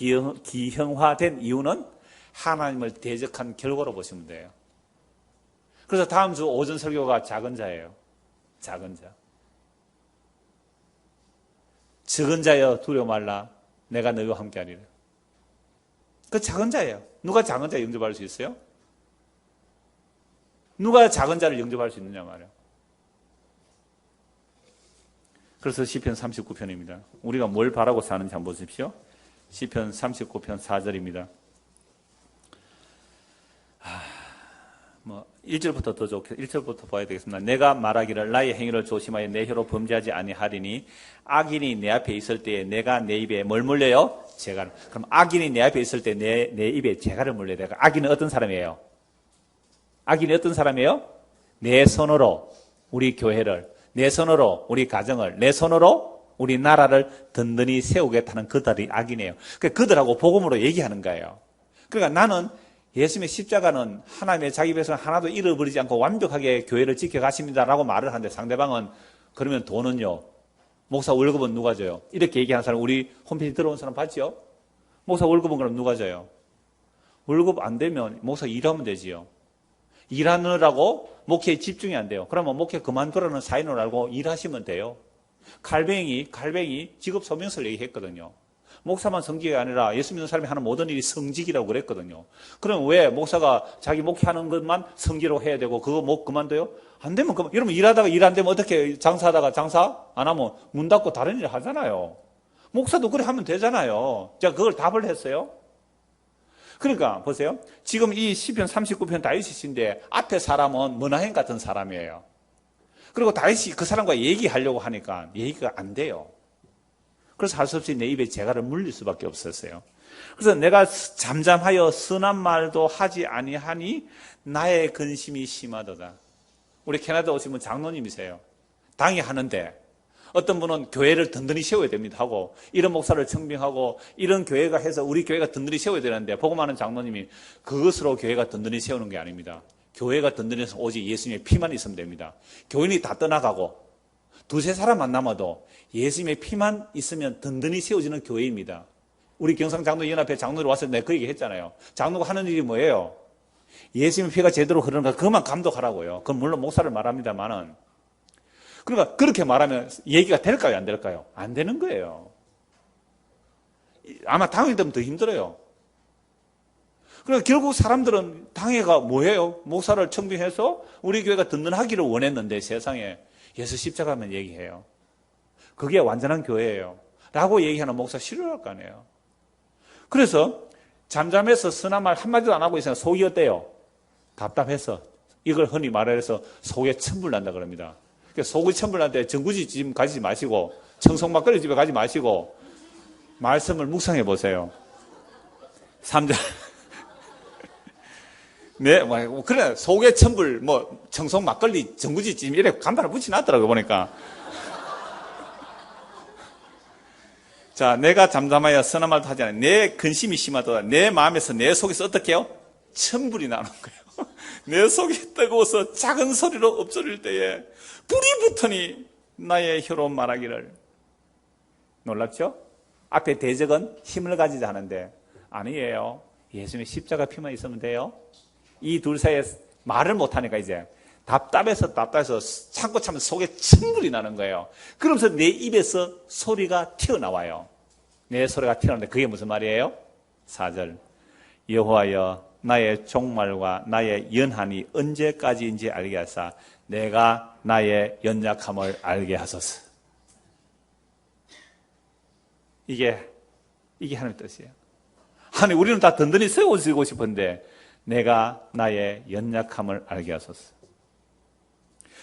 기형화된 이유는 하나님을 대적한 결과로 보시면 돼요. 그래서 다음 주 오전 설교가 작은 자예요. 작은 자. 적은 자여 두려워 말라. 내가 너희와 함께하리라. 그 작은 자예요. 누가 작은 자 영접할 수 있어요? 누가 작은 자를 영접할 수 있느냐 말이에요. 그래서 시편 39편입니다. 우리가 뭘 바라고 사는지 한번 보십시오. 시편 39편 4절입니다. 1절부터 더 좋게 1절부터 봐야 되겠습니다. 내가 말하기를 나의 행위를 조심하여 내 혀로 범죄하지 아니하리니 악인이 내 앞에 있을 때에 내가 내 입에 뭘 물려요? 재갈. 그럼 악인이 내 앞에 있을 때 내 입에 재갈을 물려야 돼요. 악인은 어떤 사람이에요? 악인이 어떤 사람이에요? 내 손으로 우리 교회를, 내 손으로 우리 가정을, 내 손으로 우리 나라를 든든히 세우겠다는 그들이 악인이에요. 그들하고 복음으로 얘기하는 거예요. 그러니까 나는 예수님의 십자가는 하나님의 자기 백성을 하나도 잃어버리지 않고 완벽하게 교회를 지켜가십니다라고 말을 하는데 상대방은 그러면 돈은요? 목사 월급은 누가 줘요? 이렇게 얘기하는 사람 우리 홈페이지 들어온 사람 봤죠? 목사 월급은 그럼 누가 줘요? 월급 안 되면 목사 일하면 되지요. 일하느라고 목회에 집중이 안 돼요. 그러면 목회 그만두라는 사인을 알고 일하시면 돼요. 갈뱅이 직업 소명서를 얘기했거든요. 목사만 성직이 아니라 예수 믿는 사람이 하는 모든 일이 성직이라고 그랬거든요. 그럼 왜 목사가 자기 목회하는 것만 성기로 해야 되고 그거 못 그만둬요? 안 되면 그만. 여러분 일하다가 일 안 되면 어떻게 장사하다가 장사 안 하면 문 닫고 다른 일 하잖아요. 목사도 그래 하면 되잖아요. 제가 그걸 답을 했어요. 그러니까 보세요. 지금 이 시편 39편 다윗이신데 앞에 사람은 머나행 같은 사람이에요. 그리고 다윗이 그 사람과 얘기하려고 하니까 얘기가 안 돼요. 그래서 할 수 없이 내 입에 재갈을 물릴 수밖에 없었어요. 그래서 내가 잠잠하여 선한 말도 하지 아니하니 나의 근심이 심하도다. 우리 캐나다 오신 분 장로님이세요. 당이 하는데 어떤 분은 교회를 든든히 세워야 됩니다 하고 이런 목사를 청빙하고 이런 교회가 해서 우리 교회가 든든히 세워야 되는데 복음하는 장로님이 그것으로 교회가 든든히 세우는 게 아닙니다. 교회가 든든해서 오직 예수님의 피만 있으면 됩니다. 교인이 다 떠나가고 두세 사람 안 남아도 예수님의 피만 있으면 든든히 세워지는 교회입니다. 우리 경상장로연합회 장로로 와서 내가 그 얘기 했잖아요. 장로가 하는 일이 뭐예요? 예수님의 피가 제대로 흐르는가 그것만 감독하라고요. 그건 물론 목사를 말합니다만은 그러니까 그렇게 말하면 얘기가 될까요? 안 될까요? 안 되는 거예요. 아마 당이 되면 더 힘들어요. 그러니까 결국 사람들은 당회가 뭐예요? 목사를 청빙해서 우리 교회가 든든하기를 원했는데 세상에 예수 십자가만 얘기해요. 그게 완전한 교회예요. 라고 얘기하는 목사 싫어할 거 아니에요. 그래서 잠잠해서 선한 말 한마디도 안 하고 있으면 속이 어때요? 답답해서 이걸 흔히 말해서 속에 천불 난다 그럽니다. 속이 천불 날 때 전구지 집 가지 마시고 청송 막걸리 집에 가지 마시고 말씀을 묵상해 보세요. 3절 네, 그래 속에 천불 청송 막걸리 전구지 집 이래 간판을 붙여놨더라고요 보니까. 자, 내가 잠잠하여 선한 말도 하지 않아. 내 근심이 심하도다. 내 마음에서 내 속에서 어떻게 해요? 천불이 나는 거예요. 내 속이 뜨거워서 작은 소리로 엎소릴 때에 불이 붙으니 나의 혀로 말하기를. 놀랍죠? 앞에 대적은 힘을 가지자 하는데 아니에요. 예수님의 십자가 피만 있으면 돼요. 이 둘 사이에 말을 못하니까 이제 답답해서 참고 참으면 속에 천불이 나는 거예요. 그러면서 내 입에서 소리가 튀어나와요. 내 소리가 튀어나오는데 그게 무슨 말이에요? 4절 여호와여 나의 종말과 나의 연한이 언제까지인지 알게 하사 내가 나의 연약함을 알게 하소서. 이게 하나님의 뜻이에요. 아니 우리는 다 든든히 세워지고 싶은데 내가 나의 연약함을 알게 하소서.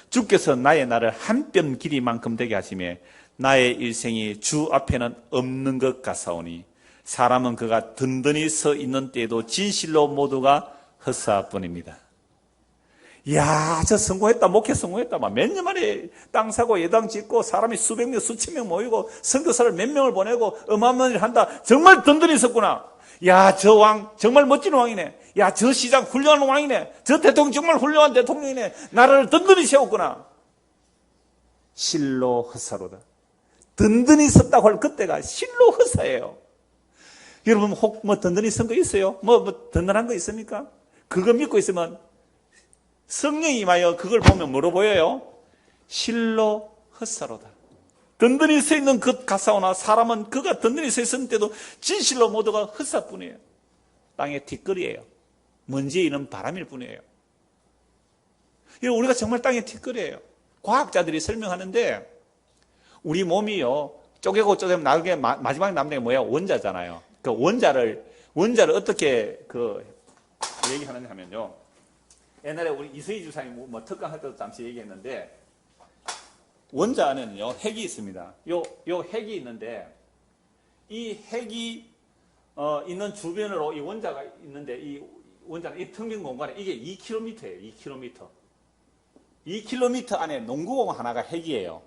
주께서 나의 날을 한 뼘 길이만큼 되게 하시매 나의 일생이 주 앞에는 없는 것 같사오니 사람은 그가 든든히 서 있는 때에도 진실로 모두가 헛사뿐입니다. 이야, 저 성공했다, 목회 성공했다. 몇 년 만에 땅 사고 예당 짓고 사람이 수백 명, 수천 명 모이고 선교사를 몇 명을 보내고 어마어마한 일을 한다. 정말 든든히 섰구나. 야, 저 왕 정말 멋진 왕이네. 야, 저 시장 훌륭한 왕이네. 저 대통령 정말 훌륭한 대통령이네. 나라를 든든히 세웠구나. 실로 헛사로다. 든든히 섰다고 할 그때가 실로 헛사예요. 여러분 혹 든든히 선 거 있어요? 든든한 거 있습니까? 그거 믿고 있으면 성령이 임하여 그걸 보면 뭐로 보여요? 실로 헛사로다. 든든히 서 있는 것 같사오나 사람은 그가 든든히 서 있을 때도 진실로 모두가 헛사뿐이에요. 땅의 티끌이에요. 먼지에 있는 바람일 뿐이에요. 우리가 정말 땅의 티끌이에요. 과학자들이 설명하는데 우리 몸이요 쪼개고 나중에 마지막에 남는 게 뭐예요? 원자잖아요. 그 원자를 어떻게 얘기하느냐 하면요. 옛날에 우리 이서희 주사님 특강할 때도 잠시 얘기했는데 원자 안에는요 핵이 있습니다. 요 핵이 있는데 이 핵이 있는 주변으로 이 원자가 있는데 이 원자는 이 텅 빈 공간에 이게 2km예요. 2km. 2km 안에 농구공 하나가 핵이에요.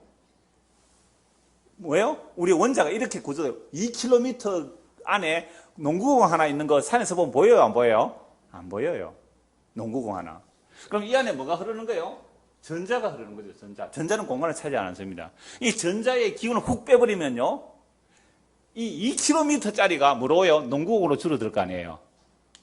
뭐예요? 우리 원자가 이렇게 구조돼요. 2km 안에 농구공 하나 있는 거 산에서 보면 보여요? 안 보여요? 안 보여요. 농구공 하나. 그럼 이 안에 뭐가 흐르는 거예요? 전자가 흐르는 거죠. 전자는 공간을 차지 안 합니다. 이 전자의 기운을 훅 빼버리면요. 이 2km짜리가 뭐로요? 농구공으로 줄어들 거 아니에요.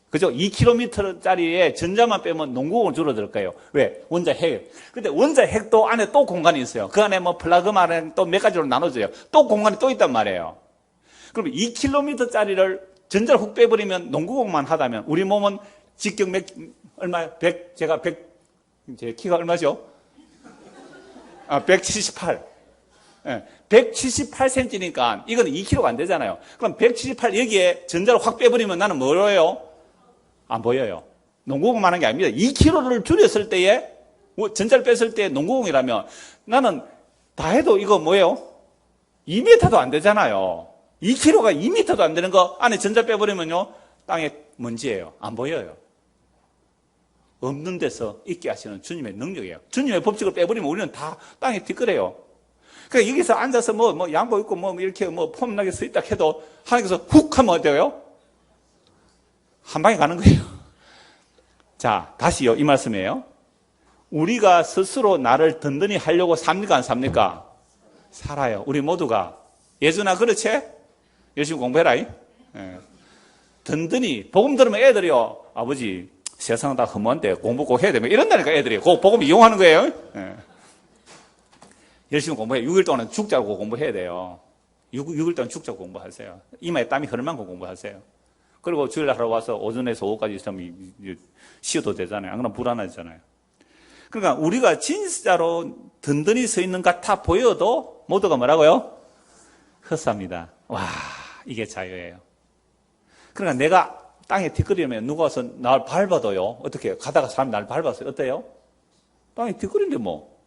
그죠? 2km짜리에 전자만 빼면 농구공으로 줄어들 거예요. 왜? 원자 핵. 근데 원자 핵도 안에 또 공간이 있어요. 그 안에 플라그마 안에 또 몇 가지로 나눠져요. 또 공간이 또 있단 말이에요. 그럼 2km짜리를 전자를 훅 빼버리면 농구공만 하다면 우리 몸은 직경 얼마야? 100, 제가 100, 제 키가 얼마죠? 178. 178cm니까 이건 2kg가 안 되잖아요. 그럼 178 여기에 전자를 확 빼버리면 나는 뭐예요? 안 보여요. 농구공만 한 게 아닙니다. 2kg를 줄였을 때에 전자를 뺐을 때 농구공이라면 나는 다 해도 이거 뭐예요? 2m도 안 되잖아요. 2kg가 2m도 안 되는 거 안에 전자 빼버리면요 땅에 먼지예요. 안 보여요. 없는 데서 있게 하시는 주님의 능력이에요. 주님의 법칙을 빼버리면 우리는 다 땅에 뒷거래요. 그러니까 여기서 앉아서 뭐 양복 입고 뭐 이렇게 뭐 폼나게 서 있다 해도 하나님께서 훅 하면 어때요? 한 방에 가는 거예요. 자, 다시요. 이 말씀이에요. 우리가 스스로 나를 든든히 하려고 삽니까? 안 삽니까? 살아요. 우리 모두가. 예준아, 그렇지? 열심히 공부해라. 예. 든든히. 복음 들으면 애들이요. 아버지, 세상 다 허무한데 공부 꼭 해야 돼. 이런다니까 애들이. 그 복음 이용하는 거예요. 예. 열심히 공부해. 6일 동안은 죽자고 공부해야 돼요. 6일 동안 죽자고 공부하세요. 이마에 땀이 흐를 만큼 공부하세요. 그리고 주일날 하러 와서 오전에서 오후까지 있으면 쉬어도 되잖아요. 안 그러면 불안하잖아요. 그러니까 우리가 진짜로 든든히 서 있는 것 같아 보여도 모두가 뭐라고요? 헛삽니다. 와, 이게 자유예요. 그러니까 내가 땅에 뒷거리면 누가 와서 날 밟아도요. 어떻게 가다가 사람이 날 밟았어요. 어때요? 땅에 뒷거리인데 뭐.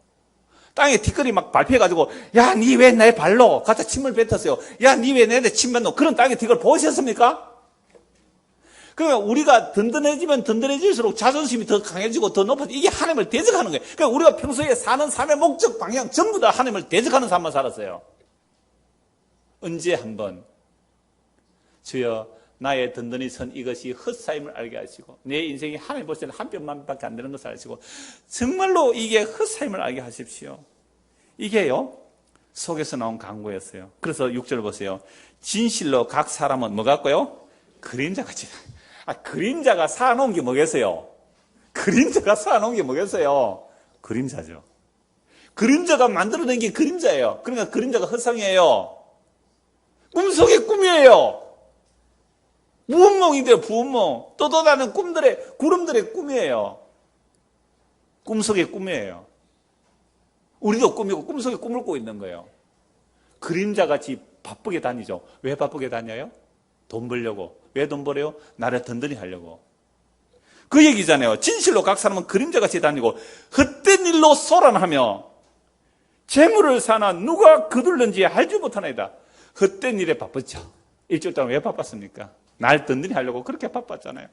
땅에 뒷거리 막 밟혀가지고 야, 니 왜 내 발로 갖다 침을 뱉었어요. 야, 니 왜 내 침 뱉노. 그런 땅에 뒷거리 보셨습니까? 그러니까 우리가 든든해지면 든든해질수록 자존심이 더 강해지고 더 높아지고 이게 하나님을 대적하는 거예요. 그러니까 우리가 평소에 사는 삶의 목적 방향 전부 다 하나님을 대적하는 삶을 살았어요. 언제 한번 주여 나의 든든히 선 이것이 헛사임을 알게 하시고 내 인생이 하나님 볼 때는 한 뼘만밖에 안 되는 것을 아시고 정말로 이게 헛사임을 알게 하십시오. 이게요 속에서 나온 강구였어요. 그래서 6절 보세요. 진실로 각 사람은 뭐 같고요? 그림자같이. 그림자가 쌓아놓은 게 뭐겠어요? 그림자가 쌓아놓은 게 뭐겠어요? 그림자죠. 그림자가 만들어낸 게 그림자예요. 그러니까 그림자가 헛상이에요. 꿈속의 꿈이에요. 무운몽인데요, 부운몽. 떠도나는 구름들의 꿈이에요. 꿈속의 꿈이에요. 우리도 꿈이고 꿈속에 꿈을 꾸고 있는 거예요. 그림자같이 바쁘게 다니죠. 왜 바쁘게 다녀요? 돈 벌려고. 왜 돈 벌어요? 나를 든든히 하려고. 그 얘기잖아요. 진실로 각 사람은 그림자같이 다니고 헛된 일로 소란하며 재물을 사나 누가 거둘는지 알지 못하나이다. 헛된 일에 바빴죠. 일주일 동안 왜 바빴습니까? 날 든든히 하려고 그렇게 바빴잖아요.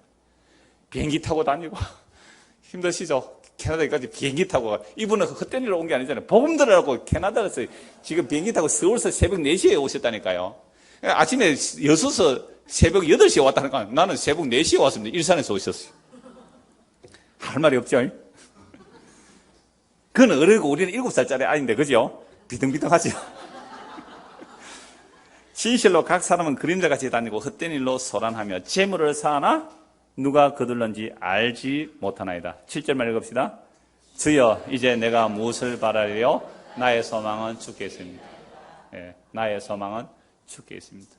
비행기 타고 다니고 힘드시죠? 캐나다까지 비행기 타고. 이분은 헛된 일로 온 게 아니잖아요. 복음 들으라고 캐나다에서 지금 비행기 타고 서울서 새벽 4시에 오셨다니까요. 아침에 여수서 새벽 8시에 왔다니까. 나는 새벽 4시에 왔습니다. 일산에서 오셨어요. 할 말이 없죠? 그건 어리고 우리는 7살짜리 아이인데, 그죠? 비등비등하죠? 진실로 각 사람은 그림자같이 다니고 헛된 일로 소란하며 재물을 쌓아나 누가 거둘는지 알지 못하나이다. 7절 말 읽읍시다. 주여 이제 내가 무엇을 바라리요? 나의 소망은 주께 있습니다. 나의 소망은 주께 있습니다.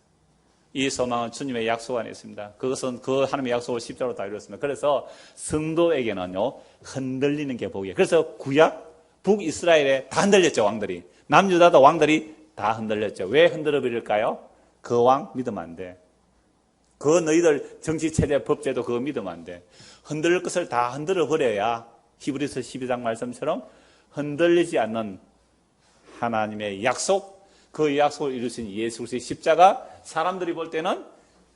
이 소망은 주님의 약속 안에 있습니다. 그것은 그 하나님의 약속을 십자가로 다 이루었습니다. 그래서 성도에게는요 흔들리는 게 복이에요. 그래서 구약 북이스라엘에 다 흔들렸죠. 왕들이. 남유다도 왕들이 다 흔들렸죠. 왜 흔들어 버릴까요? 그 왕 믿으면 안 돼. 그 너희들 정치체제 법제도 그거 믿으면 안 돼. 흔들 것을 다 흔들어 버려야 히브리서 12장 말씀처럼 흔들리지 않는 하나님의 약속, 그 약속을 이루신 예수 그리스도의 십자가, 사람들이 볼 때는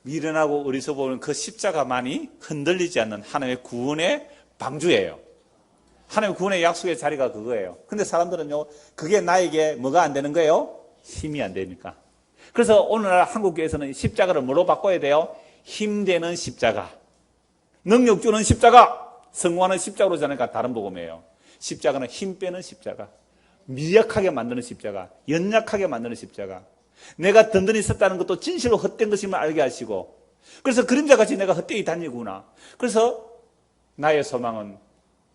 미련하고 어리석어 보이는 그 십자가만이 흔들리지 않는 하나님의 구원의 방주예요. 하나님의 구원의 약속의 자리가 그거예요. 근데 사람들은요, 그게 나에게 뭐가 안 되는 거예요? 힘이 안 되니까. 그래서 오늘날 한국교회에서는 십자가를 뭐로 바꿔야 돼요? 힘되는 십자가. 능력 주는 십자가. 성공하는 십자가로 자니까 다른 복음이에요. 십자가는 힘 빼는 십자가. 미약하게 만드는 십자가. 연약하게 만드는 십자가. 내가 든든히 섰다는 것도 진실로 헛된 것임을 알게 하시고. 그래서 그림자같이 내가 헛되이 다니구나. 그래서 나의 소망은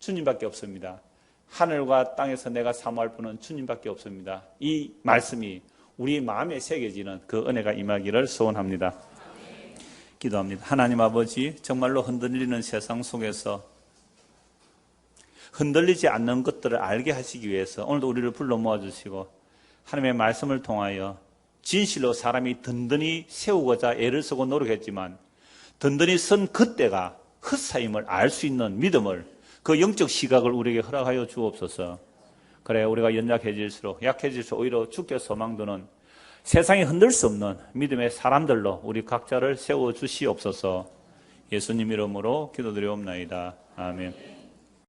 주님밖에 없습니다. 하늘과 땅에서 내가 사모할 분은 주님밖에 없습니다. 이 말씀이 우리 마음에 새겨지는 그 은혜가 임하기를 소원합니다. 기도합니다. 하나님 아버지, 정말로 흔들리는 세상 속에서 흔들리지 않는 것들을 알게 하시기 위해서 오늘도 우리를 불러 모아주시고 하나님의 말씀을 통하여 진실로 사람이 든든히 세우고자 애를 쓰고 노력했지만 든든히 선 그때가 헛사임을 알 수 있는 믿음을, 그 영적 시각을 우리에게 허락하여 주옵소서. 그래, 우리가 연약해질수록 약해질수록 오히려 주께 소망두는 세상에 흔들 수 없는 믿음의 사람들로 우리 각자를 세워주시옵소서. 예수님 이름으로 기도드리옵나이다. 아멘.